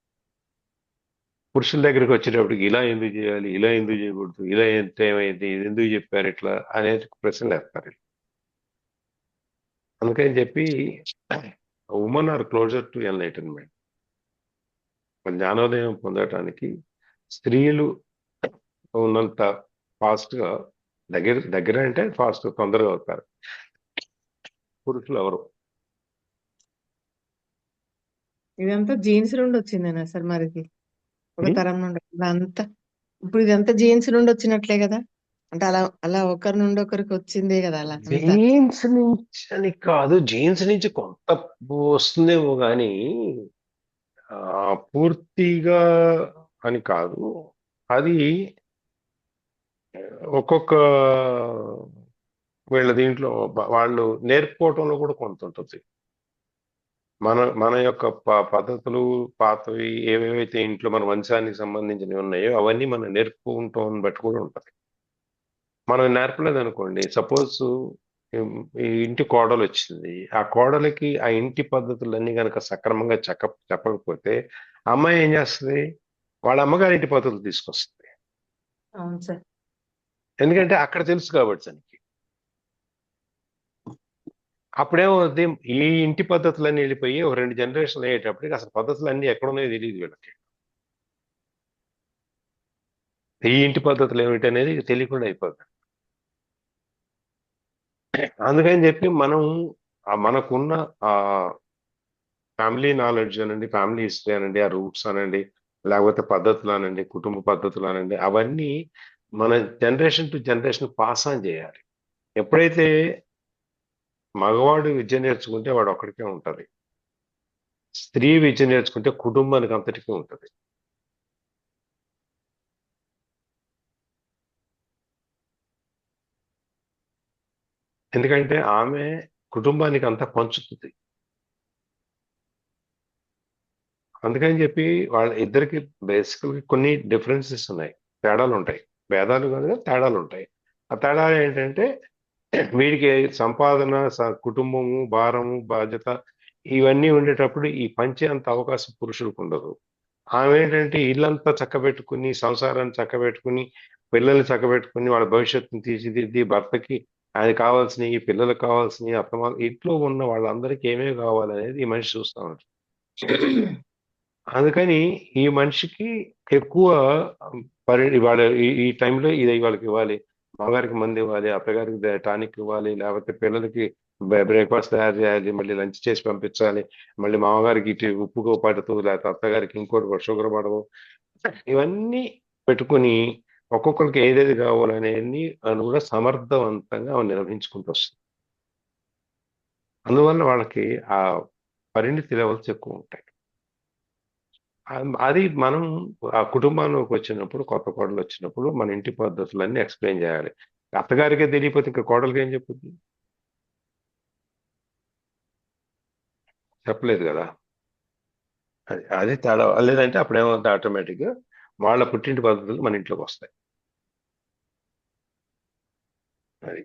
పురుషుల దగ్గరికి వచ్చేటప్పటికి ఇలా ఎందుకు చేయాలి, ఇలా ఎందుకు చేయకూడదు, ఇలా ఎంత ఏమైంది, ఇది ఎందుకు చెప్పారు ఇట్లా అనేది ప్రశ్నలు వేస్తారు. అందుకని చెప్పి women are closer to enlightenment. జ్ఞానోదయం పొందటానికి స్త్రీలు ఉన్నంత ఫాస్ట్ గా దగ్గర దగ్గర అంటే ఫాస్ట్ తొందరగా అవుతారు, పురుషులు ఎవరు. ఇదంతా జీన్స్ నుండి వచ్చిందేనా సార్ మరి ఇది? ఒక తరం నుండి అంతా ఇప్పుడు ఇదంతా జీన్స్ నుండి వచ్చినట్లే కదా. అంటే అలా అలా ఒకరి నుండి ఒకరికి వచ్చిందే కదా అలా అంతా. జీన్స్ నుంచి అని కాదు, జీన్స్ నుంచి కొంత వస్తుందేమో కానీ పూర్తిగా అని కాదు. అది ఒక్కొక్క వీళ్ళ దీంట్లో వాళ్ళు నేర్పుకోవటంలో కూడా కొంత ఉంటుంది. మన మన యొక్క పద్ధతులు పాతవి ఏవేవైతే ఇంట్లో మన వంశానికి సంబంధించినవి ఉన్నాయో అవన్నీ మనం నేర్పుకుంటాం బట్టి కూడా ఉంటుంది. మనం నేర్పలేదు అనుకోండి, సపోజ్ ఈ ఇంటి కోడలు వచ్చింది, ఆ కోడలికి ఆ ఇంటి పద్ధతులన్నీ కనుక సక్రమంగా చెప్పకపోతే అమ్మాయి ఏం చేస్తుంది, వాళ్ళ అమ్మగారి ఇంటి పద్ధతులు తీసుకొస్తుంది. అవును సార్. ఎందుకంటే అక్కడ తెలుసు కాబట్టి దానికి. అప్పుడేమవుద్ది, ఈ ఇంటి పద్ధతులన్నీ వెళ్ళిపోయి ఒక 2 జనరేషన్లు అయ్యేటప్పటికి అసలు పద్ధతులన్నీ ఎక్కడున్నాయో తెలియదు వీళ్ళకి. ఈ ఇంటి పద్ధతులు ఏమిటి అనేది తెలియకుండా అయిపోతుంది. అందుకని చెప్పి మనం మనకున్న ఆ ఫ్యామిలీ నాలెడ్జ్ అనండి, ఫ్యామిలీ హిస్టరీ అనండి, ఆ రూట్స్ అనండి, లేకపోతే పద్ధతులు అనండి, కుటుంబ పద్ధతులు అనండి, అవన్నీ మన generation to generation pass on చేయాలి. ఎప్పుడైతే మగవాడు విద్య నేర్చుకుంటే వాడు ఒక్కడికే ఉంటుంది, స్త్రీ విద్య నేర్చుకుంటే కుటుంబానికి అంతటికీ ఉంటుంది. ఎందుకంటే ఆమె కుటుంబానికి అంతా పంచుతుంది. అందుకని చెప్పి వాళ్ళ ఇద్దరికి బేసికల్గా కొన్ని డిఫరెన్సెస్ ఉన్నాయి, తేడాలు ఉంటాయి. భేదాలు కాదు, తేడాలు ఉంటాయి. ఆ తేడాలు ఏంటంటే వీడికి సంపాదన, కుటుంబము, భారము, బాధ్యత ఇవన్నీ ఉండేటప్పుడు ఈ పంచే అంత అవకాశం పురుషులకు ఉండదు. ఆమె ఏంటంటే ఇల్లంతా చక్కబెట్టుకుని, సంసారాన్ని చక్కబెట్టుకుని, పిల్లల్ని చక్కబెట్టుకుని, వాళ్ళ భవిష్యత్తుని తీర్చిదిద్ది, భర్తకి ఆయన కావాల్సినవి, పిల్లలకు కావాల్సినవి, ఇంట్లో ఉన్న వాళ్ళందరికీ ఏమేమి కావాలనేది ఈ మనిషి చూస్తా ఉంటాడు. అందుకని ఈ మనిషికి ఎక్కువ ఇవాళ ఈ టైంలో ఇది వాళ్ళకి ఇవ్వాలి, మగగారికి మంది ఇవ్వాలి, అత్తగారికి టానిక్ ఇవ్వాలి, లేకపోతే పిల్లలకి బ్రేక్ఫాస్ట్ తయారు చేయాలి, మళ్ళీ లంచ్ చేసి పంపించాలి, మళ్ళీ మామగారికి ఇటు ఉప్పుకో పడదు, లేకపోతే అత్తగారికి ఇంకోటి షుగర్ పడదు. ఇవన్నీ పెట్టుకుని ఒక్కొక్కరికి ఏదేది కావాలనేది అని కూడా సమర్థవంతంగా నిర్వహించుకుంటూ వస్తుంది. అందువల్ల వాళ్ళకి ఆ పరిణితి లెవెల్స్ ఎక్కువ ఉంటాయి. అది మనం ఆ కుటుంబంలోకి వచ్చినప్పుడు, కొత్త కోడలు వచ్చినప్పుడు మన ఇంటి పద్ధతులన్నీ ఎక్స్ప్లెయిన్ చేయాలి. అత్తగారికే తెలియకపోతే ఇంకా కోడలికి ఏం చెప్పుద్ది? చెప్పలేదు కదా. అది తేడా. లేదంటే అప్పుడు ఏమవుతుంది, ఆటోమేటిక్గా వాళ్ళ పుట్టింటి పద్ధతులు మన ఇంట్లోకి వస్తాయి. అది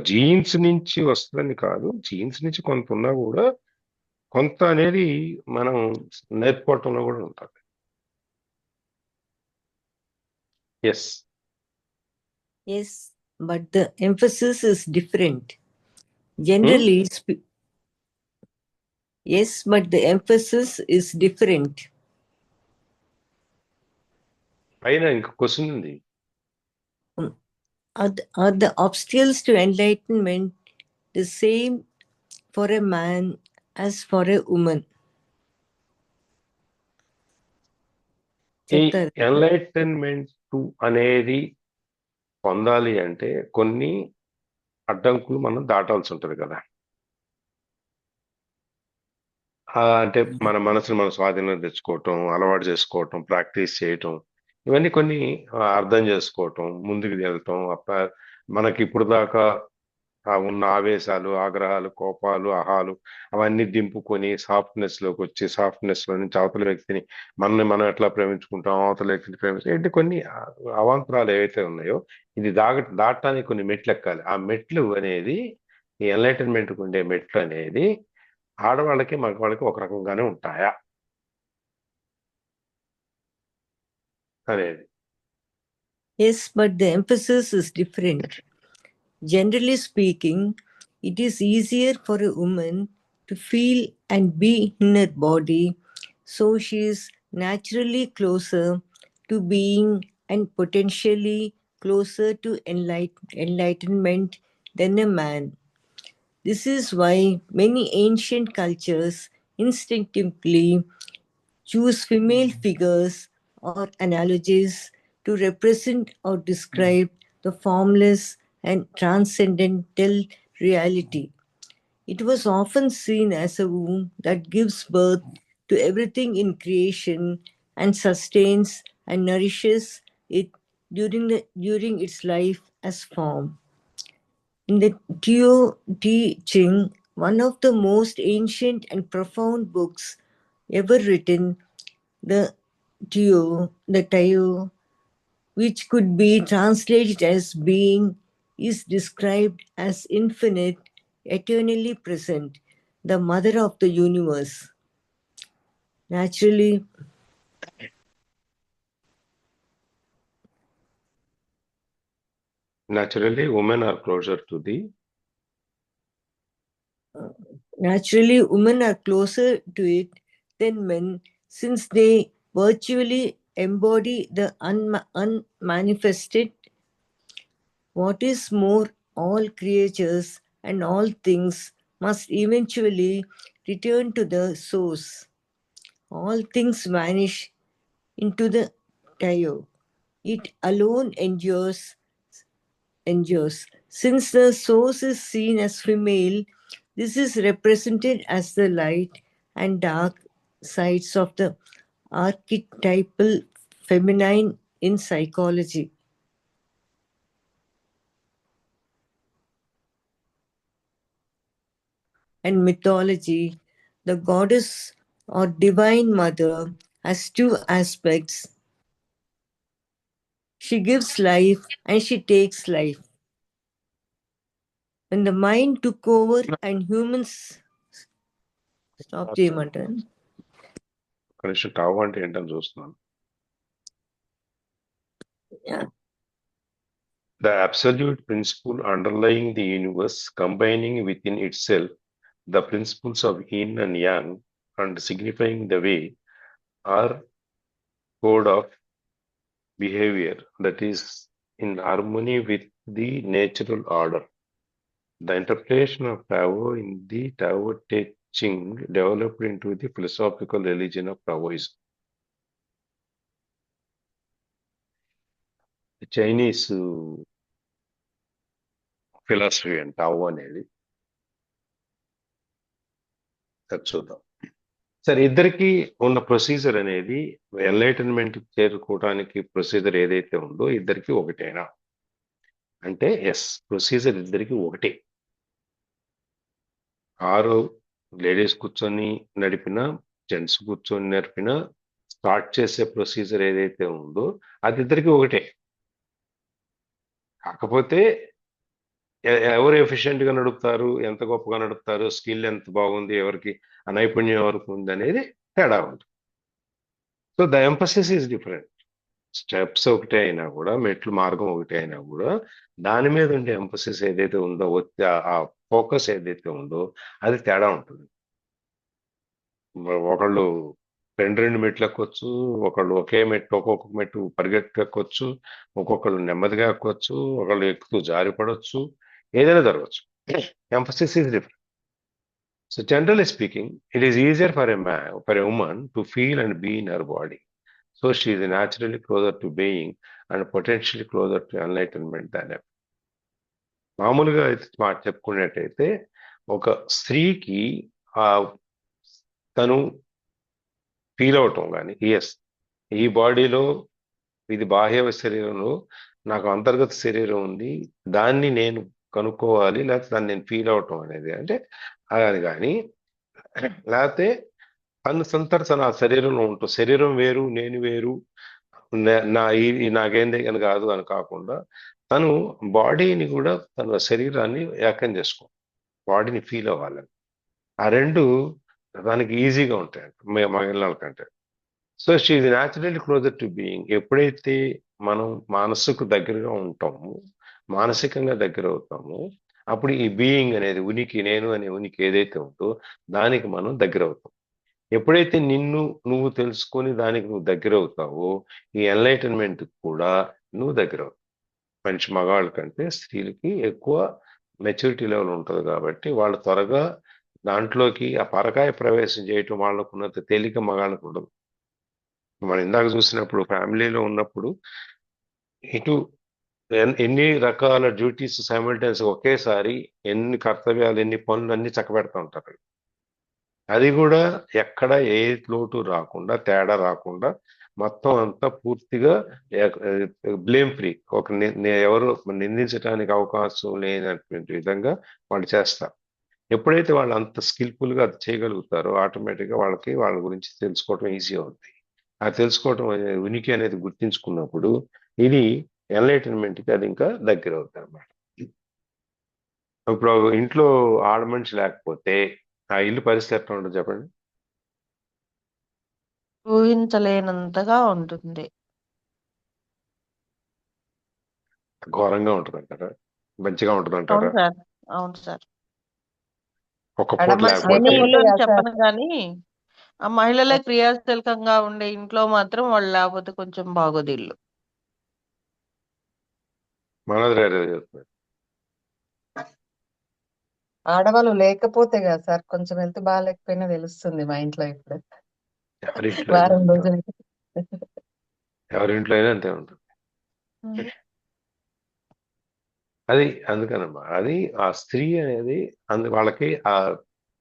జీన్స్ నుంచి వస్తుందని కాదు, జీన్స్ నుంచి కొంత ఉన్నా కూడా కొంత అనేది మనం నేర్చుకోవటంలో కూడా ఉంటుంది. Yes Yes, but the emphasis is different. Generally, yes, but the emphasis is different. పైన ఇంక క్వశ్చన్ ఉంది. Are the obstacles to enlightenment the same for a man as for a woman? ఈ చెప్తారు. ఎన్లైటన్మెంట్ అనేది పొందాలి అంటే కొన్ని అడ్డంకులు మనం దాటాల్సి ఉంటుంది కదా. అంటే మన మనసుని మనం స్వాధీనం తెచ్చుకోవటం, అలవాటు చేసుకోవటం, ప్రాక్టీస్ చేయటం, ఇవన్నీ కొన్ని అర్థం చేసుకోవటం, ముందుకు వెళ్తాం. మనకి ఇప్పుడు దాకా ఉన్న ఆవేశాలు, ఆగ్రహాలు, కోపాలు, అహాలు అవన్నీ దింపుకొని సాఫ్ట్నెస్ లోకి వచ్చి, సాఫ్ట్నెస్ లో నుంచి అవతల వ్యక్తిని మనం ఎట్లా ప్రేమించుకుంటాం, అవతల వ్యక్తిని ప్రేమించాం, ఏంటి కొన్ని అవాంతరాలు ఏవైతే ఉన్నాయో ఇది దాటడానికి కొన్ని మెట్లు ఎక్కాలి. ఆ మెట్లు అనేది, ఈ ఎన్లైటన్మెంట్కి ఉండే మెట్లు అనేది ఆడవాళ్ళకి మగవాళ్ళకి ఒక రకంగానే ఉంటాయా అనేది. Yes, but the emphasis is different. Generally speaking, it is easier for a woman to feel and be in her body, so she is naturally closer to being and potentially closer to enlightenment than a man. This is why many ancient cultures instinctively choose female figures or analogies to represent or describe the formless and transcendental reality. It was often seen as a womb that gives birth to everything in creation and sustains and nourishes it during its life as form. In the Tao Te Ching, one of the most ancient and profound books ever written, the Tao, which could be translated as being, is described as infinite, eternally present, the mother of the universe. Naturally, women are closer to the women are closer to it than men, since they virtually embody the unmanifested. What is more, all creatures and all things must eventually return to the source. All things vanish into the Tao. It alone endures. Since the source is seen as female, this is represented as the light and dark sides of the archetypal feminine in psychology. and mythology, the goddess or divine mother has two aspects. She gives life and she takes life. When the mind took over and humans stop చేయమంటారు. కనీసం టావ్ అంటే ఏంటని చూస్తున్నాను. Yeah. The absolute principle underlying the universe, combining within itself the principles of yin and yang and signifying the way or code of behavior that is in harmony with the natural order. The interpretation of Tao in the Tao Te Ching developed into the philosophical religion of Taoism. Chinese philosophy and Tao అనేది చూద్దాం. సరే, ఇద్దరికి ఉన్న ప్రొసీజర్ అనేది ఎన్లైటన్మెంట్ చేరుకోవడానికి ప్రొసీజర్ ఏదైతే ఉందో ఇద్దరికి ఒకటేనా అంటే ఎస్, ప్రొసీజర్ ఇద్దరికి ఒకటే. 6 లేడీస్ కూర్చొని నడిపిన, జెంట్స్ కూర్చొని నడిపిన, స్టార్ట్ చేసే ప్రొసీజర్ ఏదైతే ఉందో అది ఇద్దరికి ఒకటే. కాకపోతే ఎవరు ఎఫిషియెంట్ గా నడుపుతారు, ఎంత గొప్పగా నడుపుతారు, స్కిల్ ఎంత బాగుంది, ఎవరికి ఆ నైపుణ్యం ఎవరికి ఉంది అనేది తేడా ఉంటుంది. So the emphasis is different. Steps ఒకటే అయినా కూడా, మెట్లు మార్గం ఒకటే అయినా కూడా దాని మీద ఉండే ఎంఫసిస్ ఏదైతే ఉందో, ఆ ఫోకస్ ఏదైతే ఉందో అది తేడా ఉంటుంది. ఒకళ్ళు 2 మెట్లు ఎక్కొచ్చు, ఒకళ్ళు ఒక్కొక్క మెట్టు పరిగెట్టు ఎక్కొచ్చు, ఒక్కొక్కళ్ళు నెమ్మదిగా ఎక్కొచ్చు, ఒకళ్ళు ఎక్కుతూ జారి పడవచ్చు, ఏదైనా జరగచ్చు. Emphasis is different. So generally speaking, it is easier for a woman to feel and be in her body. So she is naturally closer to being and potentially closer to enlightenment than ever. మామూలుగా అయితే చెప్పుకున్నట్టయితే ఒక స్త్రీకి తను ఫీల్ అవటం కానీ, ఎస్ ఈ బాడీలో, ఇది బాహ్య శరీరంలో నాకు అంతర్గత శరీరం ఉంది, దాన్ని నేను కనుక్కోవాలి, లేకపోతే దాన్ని నేను ఫీల్ అవటం అనేది అంటే అది కానీ, లేకపోతే తన ఆ శరీరంలో ఉంటుంది. శరీరం వేరు, నేను వేరు, నాకేంది అని కాదు అని కాకుండా తను బాడీని కూడా, తన శరీరాన్ని ఏకం చేసుకో, బాడీని ఫీల్ అవ్వాలని. ఆ రెండు దానికి ఈజీగా ఉంటాయంట మహిళల కంటే. So she is naturally closure to being. ఎప్పుడైతే మనం మనస్సుకు దగ్గరగా ఉంటామో, మానసికంగా దగ్గర అవుతామో, అప్పుడు ఈ బీయింగ్ అనేది, ఉనికి, నేను అనే ఉనికి ఏదైతే ఉందో దానికి మనం దగ్గర అవుతాం. ఎప్పుడైతే నువ్వు తెలుసుకొని దానికి నువ్వు దగ్గర అవుతావో, ఈ ఎన్లైటన్మెంట్ కూడా నువ్వు దగ్గర అవుతావు. మనిషి మగవాళ్ళ కంటే స్త్రీలకి ఎక్కువ మెచ్యూరిటీ లెవెల్ ఉంటుంది కాబట్టి వాళ్ళు త్వరగా దాంట్లోకి ఆ పరకాయ ప్రవేశం చేయటం వాళ్ళకు ఉన్నంత తేలిక మగాళ్ళకు ఉండదు. మనం ఇందాక చూసినప్పుడు ఫ్యామిలీలో ఉన్నప్పుడు ఇటు ఎన్ని రకాల డ్యూటీస్ సైమల్టేనియస్ ఒకేసారి, ఎన్ని కర్తవ్యాలు, ఎన్ని పనులు అన్ని చక్కబెడతా ఉంటారు. అది కూడా ఎక్కడ ఏ లోటు రాకుండా, తేడా రాకుండా మొత్తం అంతా పూర్తిగా బ్లేమ్ ఫ్రీ, ఎవరు నిందించడానికి అవకాశం లేనటువంటి విధంగా వాళ్ళు చేస్తారు. ఎప్పుడైతే వాళ్ళు అంత స్కిల్ఫుల్ గా అది చేయగలుగుతారో ఆటోమేటిక్ గా వాళ్ళకి వాళ్ళ గురించి తెలుసుకోవటం ఈజీ అవుతుంది. ఆ తెలుసుకోవటం ఉనికి అనేది గుర్తించుకున్నప్పుడు ఇది ఎన్లైటన్మెంట్ కి అది ఇంకా దగ్గర అవుతుంది అన్నమాట. ఇప్పుడు ఇంట్లో ఆడ మనిషి లేకపోతే ఆ ఇల్లు పరిస్థితి ఎట్లా ఉంటుంది చెప్పండి? ఊహించలేనంతగా ఉంటుంది. ఘోరంగా ఉంటుంది అంటారా? మంచిగా ఉంటుంది అంటారా? అవును సార్, అవును సార్. ఒక పూట లేకపోతే అన్ని లేకపోతే చెప్పను కానీ ఆ మహిళలే క్రియాశీలకంగా ఉండే ఇంట్లో మాత్రం వాళ్ళు లేకపోతే కొంచెం బాగోదు ఇల్లు. మనది రేరే చెప్తున్నారు. ఆడవాళ్ళు లేకపోతే కదా సార్, కొంచెం హెల్త్ బాగాలేకపోయినా తెలుస్తుంది మా ఇంట్లో ఇప్పుడు. ఎవరింట్లో వారం రోజులు ఎవరింట్లో అయినా అంతే ఉంటుంది. అది అందుకనమ్మా, అది ఆ స్త్రీ అనేది వాళ్ళకి ఆ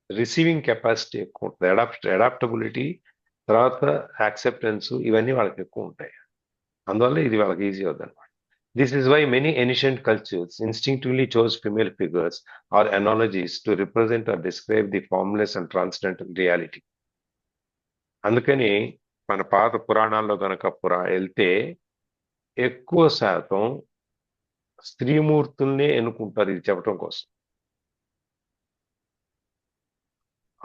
రిసీవింగ్ కెపాసిటీ ఎక్కువ ఉంటుంది. అడాప్టబిలిటీ, తర్వాత యాక్సెప్టెన్స్, ఇవన్నీ వాళ్ళకి ఎక్కువ ఉంటాయి. అందువల్ల ఇది వాళ్ళకి ఈజీ అవుతుంది అనమాట. This is why many ancient cultures instinctively chose female figures or analogies to represent or describe the formless and transcendental reality. అందుకని మన పాత పురాణాల్లో కనుక వెళ్తే ఎక్కువ శాతం స్త్రీమూర్తుల్ని ఎన్నుకుంటారు ఇది చెప్పడం కోసం.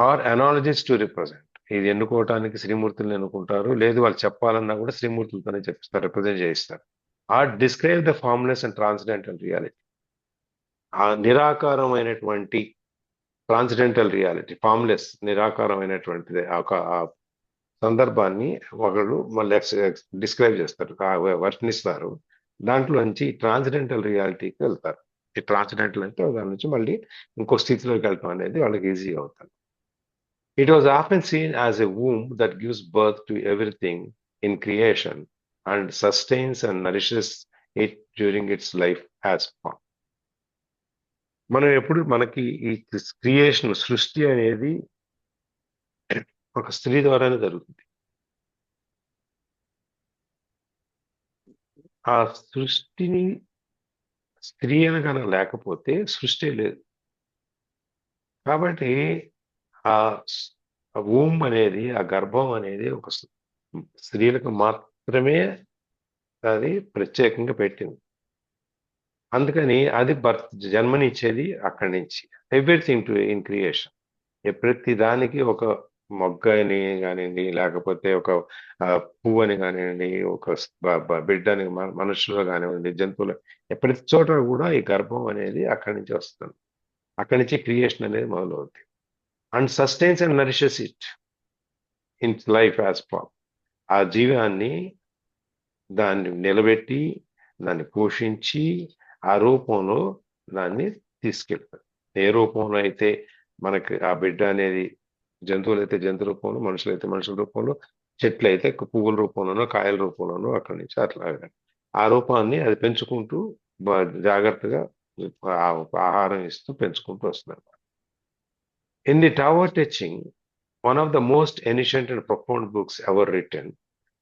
ఆర్ అనాలజీస్ టు రిప్రజెంట్, ఇది ఎన్నుకోవటానికి శ్రీమూర్తుల్ని ఎన్నుకుంటారు, లేదు వాళ్ళు చెప్పాలన్నా కూడా శ్రీమూర్తులతోనే చెప్తారు, రిప్రజెంట్ చేయిస్తారు. Or describe the formless and transcendental reality, ఆ నిరాకారమైనటువంటి ట్రాన్స్డెంటల్ రియాలిటీ, ఫార్మ్లెస్ నిరాకారమైనటువంటిది ఆ సందర్భాన్ని ఒకళ్ళు మళ్ళీ డిస్క్రైబ్ చేస్తారు, వర్ణిస్తారు. దాంట్లోంచి ట్రాన్స్డెంటల్ రియాలిటీకి వెళ్తారు. ఈ ట్రాన్స్డెంటల్ అంటే దాని నుంచి మళ్ళీ ఇంకో స్థితిలోకి వెళ్తాం అనేది వాళ్ళకి ఈజీగా అవుతుంది. It was often seen as a womb that gives birth to everything in creation and sustains and nourishes it during its life as form. మనం ఎప్పుడు మనకి ఈ క్రియేషన్, సృష్టి అనేది ఒక స్త్రీ ద్వారానే జరుగుతుంది. ఆ సృష్టిని స్త్రీ అనగా లేకపోతే సృష్టి లేదు. కాబట్టి ఆ womb అనేది, ఆ గర్భం అనేది ఒక స్త్రీలకు మాత్రమే అది ప్రత్యేకంగా పెట్టింది. అందుకని అది జన్మనిచ్చేది అక్కడి నుంచి. ఎవ్రీథింగ్ టు ఇన్ క్రియేషన్, ప్రతి దానికి ఒక మొగ్గ అని కానివ్వండి, లేకపోతే ఒక పువ్వు అని కానివ్వండి, ఒక బిడ్డని మనుషులు కానివ్వండి, జంతువులు, ప్రతి చోట కూడా ఈ గర్భం అనేది అక్కడి నుంచి వస్తుంది. అక్కడి నుంచి క్రియేషన్ అనేది మొదలవుతుంది. And sustains and nourishes it in life as form, ఆ జీవాన్ని దాన్ని నిలబెట్టి దాన్ని పోషించి ఆ రూపంలో దాన్ని తీసుకెళ్తారు. ఏ రూపంలో అయితే మనకి ఆ బిడ్డ అనేది, జంతువులు అయితే జంతు రూపంలో, మనుషులు అయితే మనుషుల రూపంలో, చెట్లు అయితే పువ్వుల రూపంలోనో కాయల రూపంలోనో అక్కడి నుంచి అట్లా ఆ రూపాన్ని అది పెంచుకుంటూ జాగ్రత్తగా ఆహారం ఇస్తూ పెంచుకుంటూ వస్తున్నారు. In the Tao Te Ching, one of the most ancient and profound books ever written,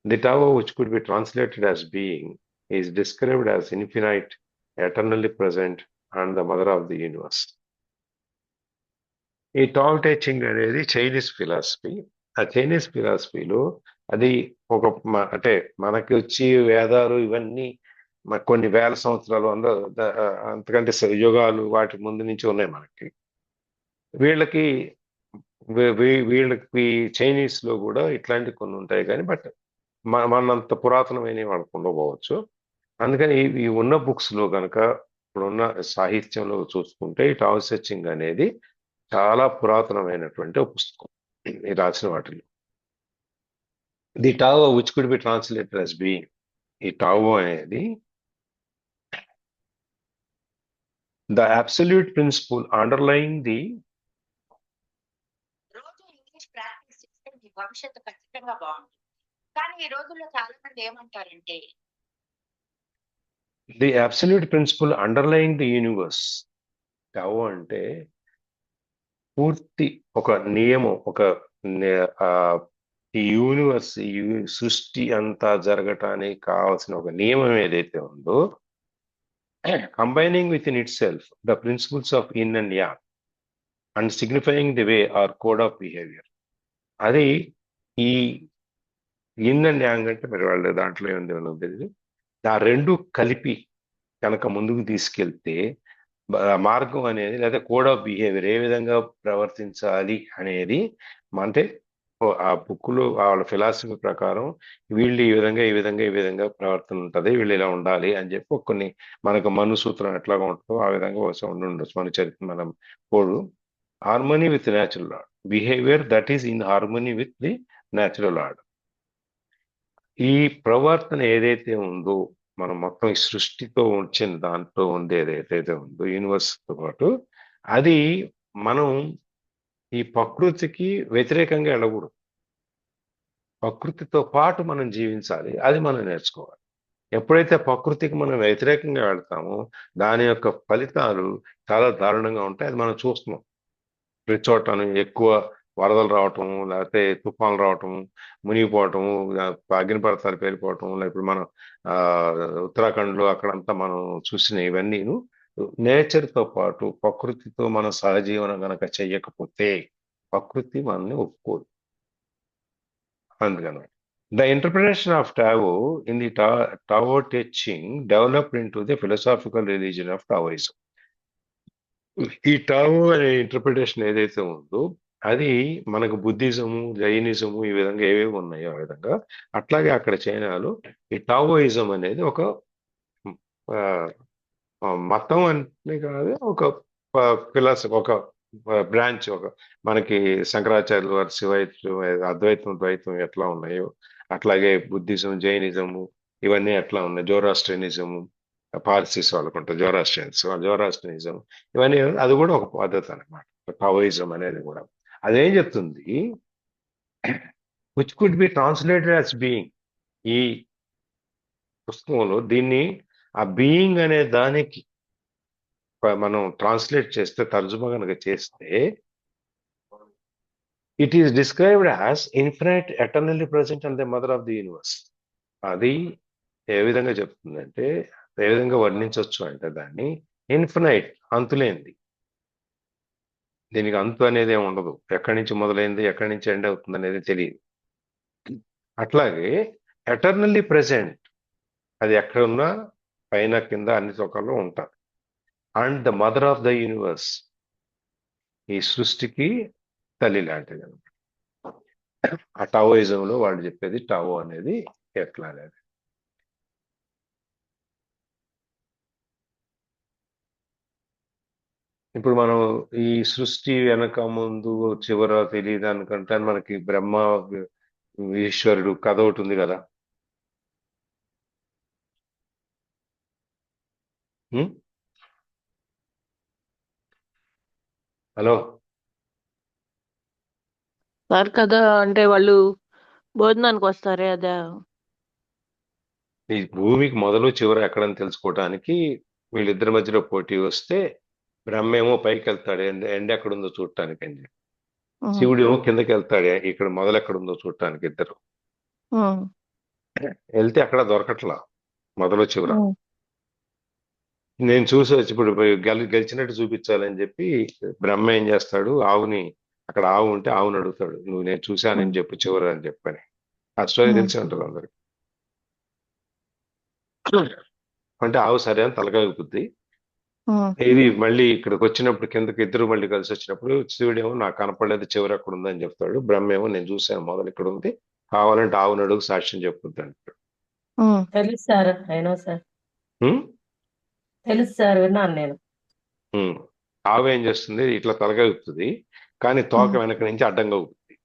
the Tao, which could be translated as being, is described as infinite, eternally present, and the mother of the universe. ఈ Tao Te Ching అనేది చైనీస్ ఫిలాసఫీ. ఆ చైనీస్ ఫిలాసఫీలో అది ఒక అంటే మనకి వచ్చి వేదాలు ఇవన్నీ కొన్ని వేల సంవత్సరాలు అంతకంటే యుగాలు వాటి ముందు నుంచి ఉన్నాయి మనకి. వీళ్ళకి చైనీస్ లో కూడా ఇట్లాంటి కొన్ని ఉంటాయి కానీ బట్ మనంత పురాతనమైన వాళ్ళకు ఉండకపోవచ్చు. అందుకని ఈ ఉన్న బుక్స్ లో కనుక ఇప్పుడున్న సాహిత్యంలో చూసుకుంటే ఈ Tao Te Ching అనేది చాలా పురాతనమైనటువంటి ఒక పుస్తకం ఈ రాసిన వాటిలో. The Tao which could be translated as being, ఈ Tao అనేది the absolute principle underlying the రోజు ఇంగ్లీష్ ప్రాక్టీస్ చేస్తే మీ భవిష్యత్తు ఖచ్చితంగా బాగుంటుంది. కానీ ఈ రోజుల్లో చాలా మంది ఏమంటారంటే the absolute principle underlying the universe. Tao అంటే పూర్తి ఒక నియమం, ఒక ఈ యూనివర్స్, ఈ సృష్టి అంతా జరగటానికి కావాల్సిన ఒక నియమం ఏదైతే ఉందో, combining within itself the principles of yin and yang and signifying the way or code of behaviour. అది ఈ ఇన్ అండ్ యాంగ్ అంటే మరి వాళ్ళు దాంట్లో ఏముంది తెలియదు, ఆ రెండు కలిపి కనుక ముందుకు తీసుకెళ్తే మార్గం అనేది, లేదా కోడ్ ఆఫ్ బిహేవియర్, ఏ విధంగా ప్రవర్తించాలి అనేది, అంటే ఆ బుక్లో వాళ్ళ ఫిలాసఫీ ప్రకారం వీళ్ళు ఈ విధంగా ప్రవర్తన ఉంటుంది, వీళ్ళు ఇలా ఉండాలి అని చెప్పి కొన్ని మనకు మను సూత్రం ఎట్లాగా ఉంటుందో ఆ విధంగా ఉండొచ్చు మన చరిత్ర, మనం code. Harmony with natural order, behaviour that is in harmony with the natural order. ఈ ప్రవర్తన ఏదైతే ఉందో, మనం మొత్తం ఈ సృష్టితో వచ్చిన దాంట్లో ఉండేది ఏదైతే ఉందో యూనివర్స్తో పాటు, అది మనం ఈ ప్రకృతికి వ్యతిరేకంగా వెళ్ళకూడదు. ప్రకృతితో పాటు మనం జీవించాలి, అది మనం నేర్చుకోవాలి. ఎప్పుడైతే ప్రకృతికి మనం వ్యతిరేకంగా వెళ్తామో దాని యొక్క ఫలితాలు చాలా దారుణంగా ఉంటాయి. అది మనం చూస్తున్నాం ప్రతి చోటను. ఎక్కువ వరదలు రావటం, లేకపోతే తుఫాన్లు రావటం, మునిగిపోవటము, అగ్నిపర్వతాలు పేలిపోవటం, ఇప్పుడు మనం ఆ ఉత్తరాఖండ్ లో అక్కడంతా మనం చూసిన ఇవన్నీ నేచర్ తో పాటు ప్రకృతితో మనం సహజీవనం గనక చెయ్యకపోతే ప్రకృతి మనల్ని ఒప్పుకోదు. అందుకని the interpretation of Tao in the Tao teaching developed in to the philosophical religion of Taoism. ఈ టావో అనే ఇంటర్ప్రిటేషన్ ఏదైతే ఉందో అది మనకు బుద్ధిజము, జైనిజము ఈ విధంగా ఏవేవి ఉన్నాయో ఆ విధంగా, అట్లాగే అక్కడ చైనాలో ఈ టావోయిజం అనేది ఒక మతం అంటే కాదు, ఒక ఫిలాసఫీ, ఒక బ్రాంచ్. ఒక మనకి శంకరాచార్యులు వారి శివైత్యం, అద్వైతం, ద్వైతం ఎట్లా ఉన్నాయో అట్లాగే బుద్ధిజం, జైనిజము ఇవన్నీ ఎట్లా ఉన్నాయి, జోరాస్ట్రియనిజము, పార్సీస్ వాళ్ళకుంటారు జోరాస్ట్రియనిజం, ఇవన్నీ అది కూడా ఒక పద్ధతి అనమాట. టావోయిజం అనేది కూడా అదేం చెప్తుంది, which could be translated as being. ఈ పుస్తకంలో దీన్ని ఆ బీయింగ్ అనే దానికి మనం ట్రాన్స్లేట్ చేస్తే, తర్జుమా కనుక చేస్తే, it is described as infinite, eternally present and the mother of the universe. అది ఏ విధంగా చెప్తుందంటే, ఏ విధంగా వర్ణించవచ్చు అంటే దాన్ని ఇన్ఫినైట్, అంతులేంది. దీనికి అంతు అనేది ఏమి ఉండదు, ఎక్కడి నుంచి మొదలైంది ఎక్కడి నుంచి ఎండ్ అవుతుంది అనేది తెలియదు. అట్లాగే ఎటర్నల్లీ ప్రెసెంట్, అది ఎక్కడున్నా పైన కింద అన్ని చోట్లలో ఉంటారు. And the mother of the universe, ఈ సృష్టికి తల్లి లాంటిది అనమాట. ఆ టావోయిజంలో వాళ్ళు చెప్పేది టావో అనేది ఎట్లా అనేది. ఇప్పుడు మనం ఈ సృష్టి వెనక ముందు చివర తెలియదు అనుకుంటే, మనకి బ్రహ్మ ఈశ్వరుడు కథ ఒకటి ఉంది కదా. హలో, సార్ కదా అంటే వాళ్ళు భోజనానికి వస్తారే అదే. ఈ భూమికి మొదలు చివర ఎక్కడని తెలుసుకోవడానికి వీళ్ళిద్దరి మధ్యలో పోటీ వస్తే, బ్రహ్మేమో పైకి వెళ్తాడు ఎండ ఎక్కడుందో చూడటానికి అని చెప్పి, శివుడు ఏమో కిందకి వెళ్తాడు ఇక్కడ మొదలు ఎక్కడుందో చూడటానికి. ఇద్దరు వెళ్తే అక్కడ దొరకట్లా మొదలు చివర. నేను చూసి వచ్చి ఇప్పుడు గెలిచినట్టు చూపించాలని చెప్పి బ్రహ్మ ఏం చేస్తాడు, ఆవుని, అక్కడ ఆవు ఉంటే ఆవుని అడుగుతాడు, నువ్వు నేను చూశానని చెప్పు చివర అని చెప్పని. ఆ స్టోరీ తెలిసి ఉంటుంది అందరికి. అంటే ఆవు సరే అని తలకాయ ఊపుద్ది. ఇది మళ్ళీ ఇక్కడికి వచ్చినప్పుడు కిందకి ఇద్దరు మళ్ళీ కలిసి వచ్చినప్పుడు శివుడేమో నాకు కనపడలేదు చివరి ఎక్కడ ఉందని చెప్తాడు, బ్రహ్మేమో నేను చూశాను మొదలు ఇక్కడ ఉంది, కావాలంటే ఆవుని అడుగు సాక్ష్యం చెప్పుద్ది అంటాడు. తెలుసు సార్, అయినా సార్ హ్మ్? తెలుసు సార్, విన్నాను నేను. ఆవు ఏం చేస్తుంది, ఇట్లా తలకాయ ఊపుతుంది కానీ తోక వెనక నుంచి అడ్డంగా ఊపుతుంది.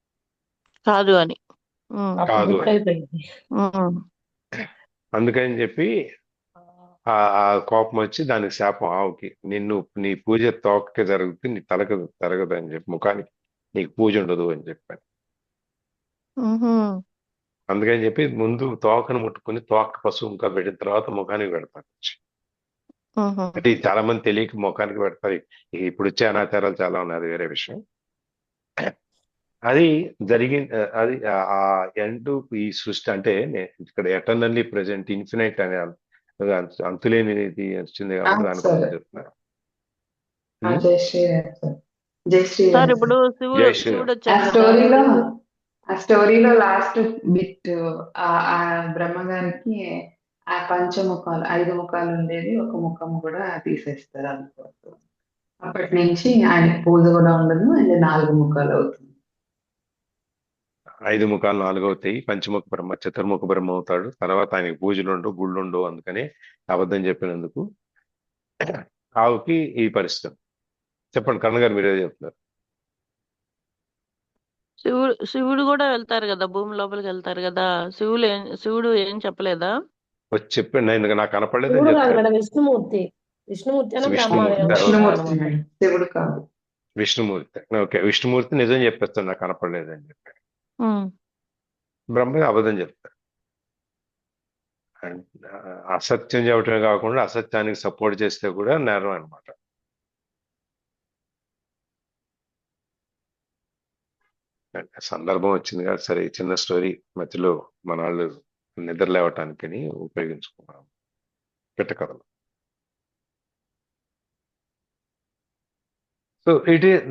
కాదు అని కాదు అని. అయిపోయింది. అందుకని చెప్పి ఆ కోపం వచ్చి దానికి శాపం ఆవుకి, నీ పూజ తోకకి జరుగుతుంది, నీ తలకు జరగదు అని చెప్పి, ముఖానికి నీకు పూజ ఉండదు అని చెప్పాను. అందుకని చెప్పి ముందు తోకను ముట్టుకుని తోక పసుపు ఇంకా పెట్టిన తర్వాత ముఖానికి పెడతారు. అంటే చాలా మంది తెలియక ముఖానికి పెడతారు. ఇప్పుడు వచ్చే అనాచారాలు చాలా ఉన్నాయి, అది వేరే విషయం. అది అది ఆ ఎండ్ ఈ సృష్టి అంటే ఇక్కడ ఎటర్నల్లీ ప్రెసెంట్, ఇన్ఫినైట్ అనే అంతులేనిది వచ్చింది కాబట్టి దానికోసం చెప్తున్నారు. సార్ ఇప్పుడు జై శివుడు శ్రీరామ్. వచ్చాడు కదా. ఆ స్టోరీలో లాస్ట్ బిట్ ఆ బ్రహ్మగారికి ఆ పంచముఖాలు 5 ముఖాలు ఉండేది, ఒక ముఖం కూడా తీసేస్తారు అనుకోవచ్చు. అప్పటి నుంచి ఆయన పూజ కూడా ఉండదు, ఆయన 4 ముఖాలు అవుతుంది. 5 ముఖాలు 4 అవుతాయి, పంచముఖ బ్రహ్మ చతుర్ముఖ బ్రహ్మ అవుతాడు. తర్వాత ఆయనకి పూజలుండు గుళ్ళుండు, అందుకని అబద్ధం చెప్పినందుకు ఆవుకి ఈ పరిస్థితి. చెప్పండి కర్ణ గారు, మీరేదో చెప్తున్నారు. శివుడు కూడా వెళ్తారు కదా, భూమి లోపలికి వెళ్తారు కదా. శివుడు ఏం చెప్పలేదా? వచ్చి చెప్పండి, నేను నాకు కనపడలేదు శివుడు అని కాదు చెప్తాడు. మేడం, విష్ణుమూర్తి. విష్ణుమూర్తి విష్ణుమూర్తి, విష్ణుమూర్తి, శివుడు కాదు. విష్ణుమూర్తి. ఓకే, విష్ణుమూర్తి నిజం చెప్పేస్తాడు, నాకు కనపడలేదు అని చెప్పాడు. బ్రహ్మ అబద్ధం చెప్తాడు. అసత్యం చెప్పటమే కాకుండా అసత్యానికి సపోర్ట్ చేస్తే కూడా నేరం అనమాట. సందర్భం వచ్చింది కదా, సరే ఈ చిన్న స్టోరీ మధ్యలో మన వాళ్ళు నిద్ర లేవటానికి ఉపయోగించుకున్నాం పిట్టకథలు. So it is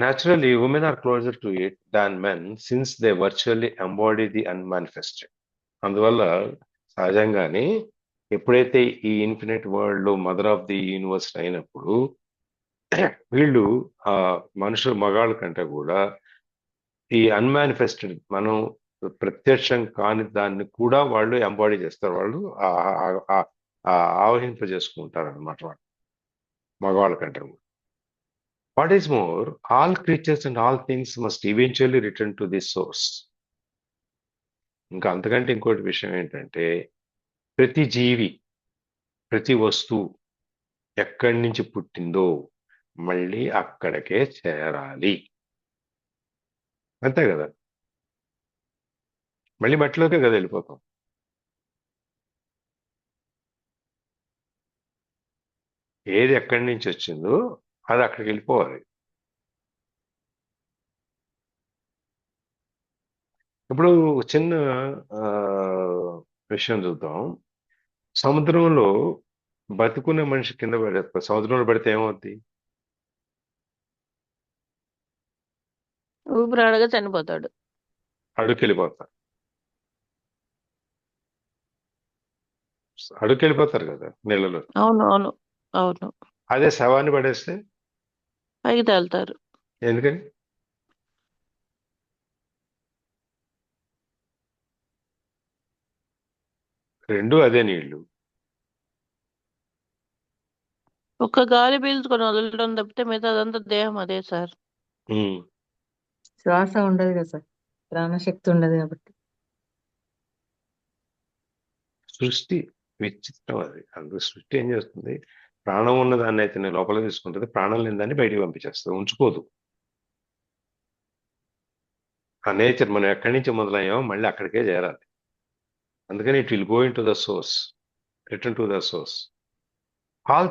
naturally women are closer to it than men since they virtually embody the unmanifested. అందువల్ల సహజంగానే ఎప్పుడైతే ఈ infinite world mother of the universe అయినప్పుడు వీళ్ళు ఆ మనుషులు మగాళ్ళ కంటే కూడా ఈ అన్మానిఫెస్టెడ్ మనం ప్రత్యక్షం కాని దాన్ని కూడా వాళ్ళు ఎంబాడీ చేస్తారు, వాళ్ళు ఆవహింప చేసుకుంటారు అనమాట వాళ్ళు మగవాళ్ళ కంటే కూడా. What is more, all creatures and all things must eventually return to the source. ఇంకా అంతకంటే ఇంకోటి విషయం ఏంటంటే, ప్రతి జీవి ప్రతి వస్తువు ఎక్కడి నుంచి పుట్టిందో మళ్ళీ అక్కడికే చేరాలి, అంతే కదా. మళ్ళీ మట్టిలోకే కదా వెళ్ళిపోతాం. ఏది ఎక్కడి నుంచి వచ్చిందో అది అక్కడికి వెళ్ళిపోవాలి. ఇప్పుడు చిన్న విషయం చూద్దాం. సముద్రంలో బతుకునే మనిషి కింద పడే సముద్రంలో పడితే ఏమవుద్ది? ఊపిరాడగా చనిపోతాడు. అడుక్కెళ్ళిపోతారు, అడుక్కెళ్ళిపోతారు కదా నీళ్ళలో. అవును అవును అవును. అదే శవాన్ని పడేస్తే పైకి తేలుతారు. ఎందుకని? రెండు అదే నీళ్లు. ఒక్క గాలి పీల్చుకొని వదలడం తప్పితే మిగతా అదంతా దేహం అదే సార్. ఉమ్. శ్వాస ఉండదు కదా సార్, ప్రాణశక్తి ఉండదు కాబట్టి. సృష్టి విచిత్రం అది. అందుకు సృష్టి ఏం చేస్తుంది, ప్రాణం ఉన్న దాన్ని అయితే నేను లోపల తీసుకుంటుంది, ప్రాణం లేని దాన్ని బయటికి పంపించేస్తుంది, ఉంచుకోదు. ఆ నేచర్ మనం ఎక్కడి నుంచి మొదలయ్యామో మళ్ళీ అక్కడికే చేరాలి. అందుకని it will go in to the source, return to the source. all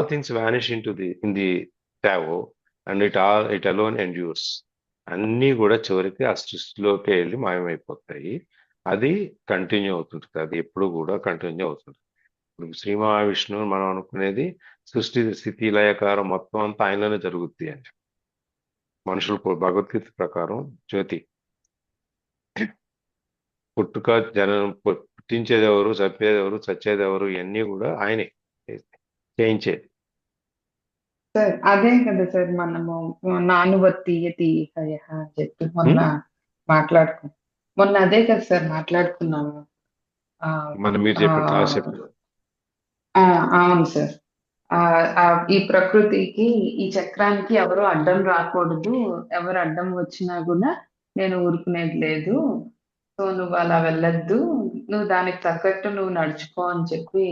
things vanish in the Tao, and it alone endures. అన్నీ కూడా చివరికి ఆ సృష్టిలోకి వెళ్ళి మాయమైపోతాయి. అది కంటిన్యూ అవుతుంటుంది, అది ఎప్పుడు కూడా కంటిన్యూ అవుతుంది. ఇప్పుడు శ్రీ మహావిష్ణువు మనం అనుకునేది సృష్టి స్థితి లయకారం మొత్తం అంతా ఆయనలోనే జరుగుద్ది అని. మనుషులు భగవద్గీత ప్రకారం జ్యోతి పుట్టుక జనం, పుట్టించేది ఎవరు, చంపేది ఎవరు, చచ్చేది ఎవరు, ఇవన్నీ కూడా ఆయనే చేయించేది. సార్ అదే కదా సార్, మనము నానుబత్తీయ తీయ అని చెప్పి మొన్న మొన్న అదే కదా సార్ మాట్లాడుకున్నాము. మీరు చెప్పిన క్లాస్ చెప్పారు. అవును సార్. ఈ ప్రకృతికి, ఈ చక్రానికి ఎవరు అడ్డం రాకూడదు, ఎవరు అడ్డం వచ్చినా కూడా నేను ఊరుకునేది లేదు. సో నువ్వు అలా వెళ్ళొద్దు, నువ్వు దానికి తగ్గట్టు నువ్వు నడుచుకో అని చెప్పి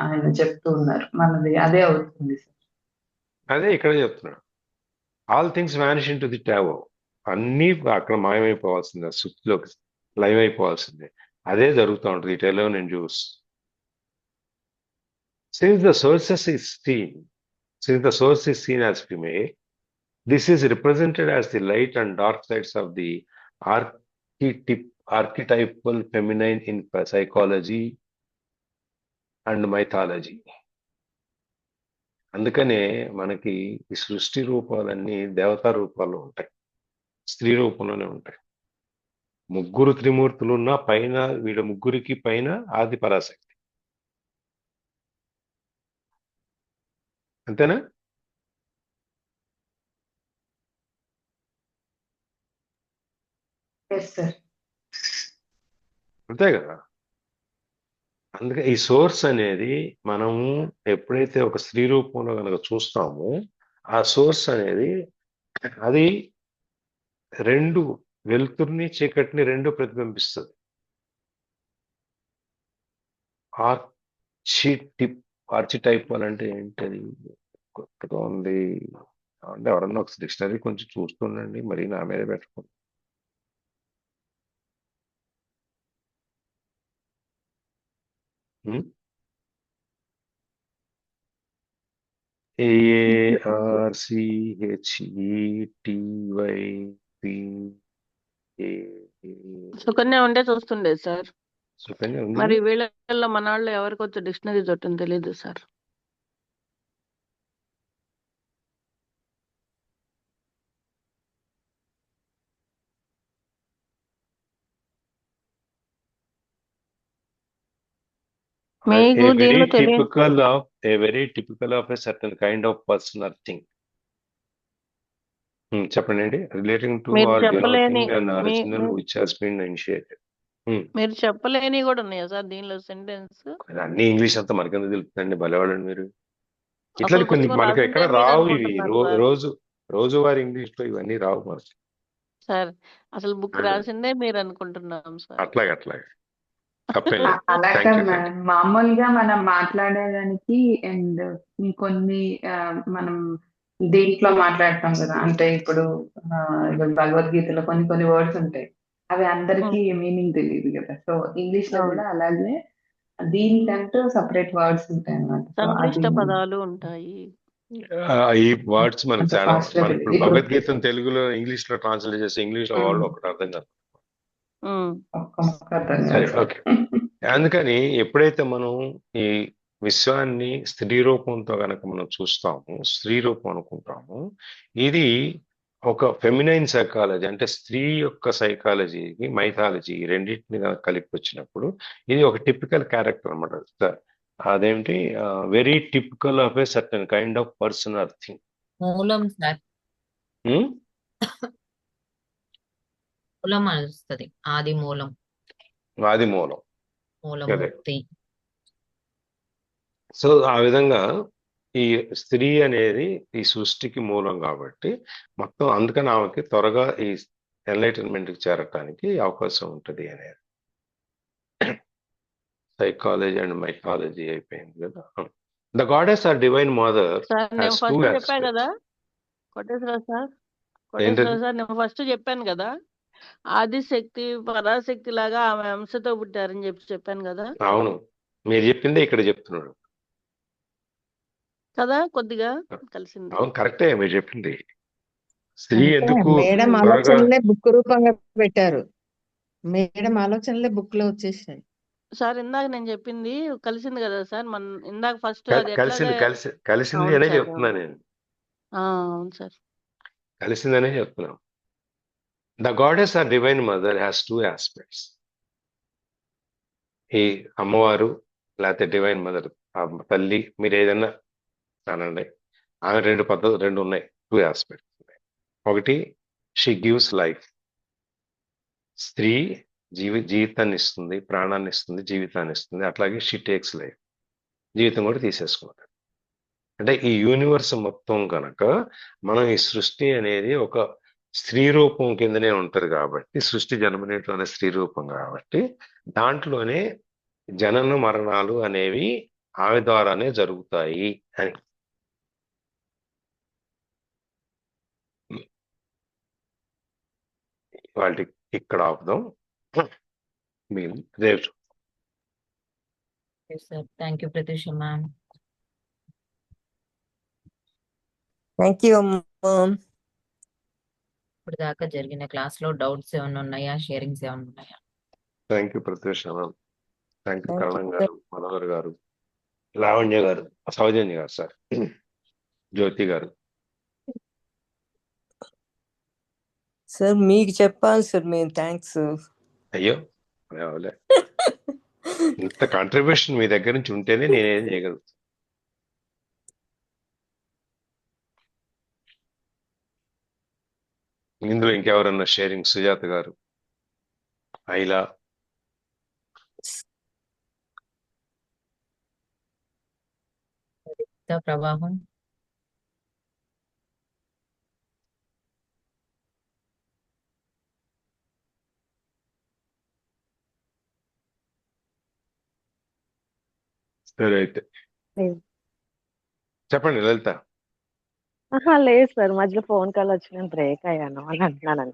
ఆయన చెప్తూ ఉన్నారు. మనది అదే అవుతుంది సార్. అదే ఇక్కడ చెప్తున్నాడు, all things vanish in to the Tao. అన్నీ అక్కడ మాయమైపోవాల్సిందే, సృష్టిలోకి లైవ్ అయిపోవాల్సిందే. అదే జరుగుతూ ఉంటుంది. It alone endures. Since the source is seen as female, this is represented as the light and dark sides of the archetypal feminine in psychology and mythology. అందుకనే మనకి ఈ సృష్టి రూపాలన్నీ దేవతా రూపాలు ఉంటాయి, స్త్రీ రూపంలోనే ఉంటాయి. ముగ్గురు త్రిమూర్తులు ఉన్న పైన వీళ్ళ ముగ్గురికి పైన ఆది పరాశక్తి, అంతేనా? అంతే కదా. అందుకే ఈ సోర్స్ అనేది మనము ఎప్పుడైతే ఒక స్త్రీ రూపంలో కనుక చూస్తామో, ఆ సోర్స్ అనేది అది రెండు వెలుతుర్ని చీకటిని రెండు ప్రతిబింబిస్తుంది. ఆర్చిటైప్ అంటే ఏంటది, కొత్తగా ఉంది అంటే ఎవరన్నా ఒక డిక్షనరీ కొంచెం చూస్తుండండి, మరి నా మీద పెట్టుకోండి. AARCHETY సుకన్య ఉంటే చూస్తుండే సార్. సుకన్య మరి ఉంది. వీళ్ళల్లో మన వాళ్ళు ఎవరికి వచ్చి డిక్షనరీ దొట్టని తెలియదు సార్. మీకు దీనిలో తెలియదు. A very typical of a certain kind of person or thing. చెప్పండి. రిలేటింగ్ టు మీరు ఆర్ చెప్పలేని denoting an me original which has been initiated. మీరు చెప్పలేని కూడా ఉన్నాయా సార్ దీనిలో సెంటెన్స్? అన్ని ఇంగ్లీష్ అంతా మనకెందుకు తెలుస్తుందండి, భలేవాళ్ళండి మీరు. ఇట్లా అసలు కొన్ని పుస్తకం మనకి ఎక్కడ రాసిందే మీరు రావు ఇవి. అనుకుంటున్నారు సార్. రోజువారీ ఇంగ్లీష్ లో ఇవన్నీ రావు మనకి. సార్ అసలు బుక్ అదే. రాసిందే మీరు అనుకుంటున్నాం సార్. అట్లాగే తప్పేం లేదు. అలా థ్యాంక్ కాదు యూ. మేడం, మామూలుగా మనం మాట్లాడేదానికి అండ్ కొన్ని మనం దీంట్లో మాట్లాడతాం కదా, అంటే ఇప్పుడు భగవద్గీతలో కొన్ని వర్డ్స్ ఉంటాయి, అవి అందరికీ మీనింగ్ తెలియదు కదా. సో ఇంగ్లీష్ లో కూడా అలాగే దీనికంటూ సపరేట్ వర్డ్స్ ఉంటాయి అన్నమాట. సో సంక్లిష్ట అది పదాలు ఉంటాయి. ఈ వర్డ్స్ మనకు అంత తేడా. ఫాస్ట్ గా మనం తెలియదు. ఇప్పుడు ఇప్పుడు భగవద్గీతను తెలుగులో ఇంగ్లీష్ లో ట్రాన్స్లేట్ చేస్తే ఇంగ్లీష్ లో వాళ్ళు ఒకటి అర్థం కాదు. ఒక్క ముక్క అర్థం సరే, కాదు. ఓకే. అందుకని ఎప్పుడైతే మనం ఈ విశ్వాన్ని స్త్రీ రూపంతో కనుక మనం చూస్తాము, స్త్రీ రూపం అనుకుంటాము, ఇది ఒక ఫెమినైన్ సైకాలజీ, అంటే స్త్రీ యొక్క సైకాలజీకి మైథాలజీ రెండింటిని కలిపి వచ్చినప్పుడు ఇది ఒక టిపికల్ క్యారెక్టర్ అన్నమాట. అదేంటి, very typical of a certain kind of person are thing. మూలం సార్, మూలం అని వస్తుంది. ఆది మూలం, అది మూలం. మూలమూర్తి. సో ఆ విధంగా ఈ స్త్రీ అనేది ఈ సృష్టికి మూలం కాబట్టి మొత్తం, అందుకని ఆమెకి త్వరగా ఈ ఎన్లైటన్మెంట్ కి చేరటానికి అవకాశం ఉంటుంది అనేది. సైకాలజీ అండ్ మైథాలజీ అయిపోయింది కదా. The goddess or divine mother sir నేను హ్యాస్ టూ ఫస్ట్ చెప్పా ఆస్పెక్ట్స్. కదా కోటేశ్వరరావు సార్, ఏంటది? సార్ నేను ఫస్ట్ చెప్పాను కదా, ఆదిశక్తి పరాశక్తి లాగా ఆమె అంశతో పుట్టారని చెప్పాను కదా. అవును, మీరు చెప్పిందే ఇక్కడ చెప్తున్నాడు కదా, కొద్దిగా కలిసింది. అవును, కరెక్టే మీరు చెప్పింది. స్త్రీ అంటే ఎందుకు మేడం త్వరగా ఆలోచనలే బుక్ రూపంగా పెట్టారు. మేడం ఆలోచనలే బుక్ లో వచ్చేసాయి. సార్ ఇందాక నేను చెప్పింది కలిసింది కదా సార్. మన ఇందాక ఫస్ట్ అది కలిసింది ఎట్లాగా. కలిసింది అవును అనే సార్, చెప్తున్నా నేను. అవును సార్. కలిసిందనే చెప్తున్నాం. The goddess or divine mother has two aspects. ఈ అమ్మవారు లేకపోతే డివైన్ మదర్, ఆ తల్లి, మీరు ఏదైనా అనండి, ఆమె రెండు ఉన్నాయి, టూ ఆస్పెక్ట్స్ ఉన్నాయి. ఒకటి, షీ గివ్స్ లైఫ్. స్త్రీ జీవితాన్ని ఇస్తుంది, ప్రాణాన్ని ఇస్తుంది, జీవితాన్ని ఇస్తుంది. అట్లాగే షీ టేక్స్ లైఫ్, జీవితం కూడా తీసేసుకుంటాడు. అంటే ఈ యూనివర్స్ మొత్తం కనుక మనం ఈ సృష్టి అనేది ఒక స్త్రీ రూపం కిందనే ఉంటది కాబట్టి, సృష్టి జన్మనేటం అనే స్త్రీ రూపం కాబట్టి దాంట్లోనే జనన మరణాలు అనేవి ఆమె ద్వారానే జరుగుతాయి అని. వాళ్ళకి ఇక్కడ ఆపుదాం. మీరు రేపు sir thank you Pratyusha ma'am. Thank you అమ్మా. ఇప్పుడు దాకా జరిగిన క్లాస్ లో డౌట్స్ ఏమైనా ఉన్నాయా, షేరింగ్స్ ఏమైనా ఉన్నాయా? Thank you Pratyush, thank you Thank you, Karanam sir. గారు, మనోహర్ గారు, లావణ్య గారు, సౌజన్య గారు, సార్ జ్యోతి గారు. సార్ మీకు చెప్పాలి సార్ మేము థ్యాంక్స్. అయ్యో అవలే, ఇంత కాంట్రిబ్యూషన్ మీ దగ్గర నుంచి ఉంటేనే నేనేం చేయగలుగుతాను. ఇందులో ఇంకెవరన్నా షేరింగ్? సుజాత గారు, ఐలా, ప్రవాహం. సరే అయితే చెప్పండి లలిత. లేదు సార్, మధ్యలో ఫోన్ కాల్ వచ్చి నేను బ్రేక్ అయ్యాను అని అంటున్నాను.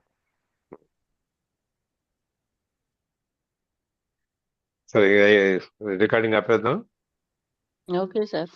సరే, రికార్డింగ్ ఆపేద్దాం. Okay sir.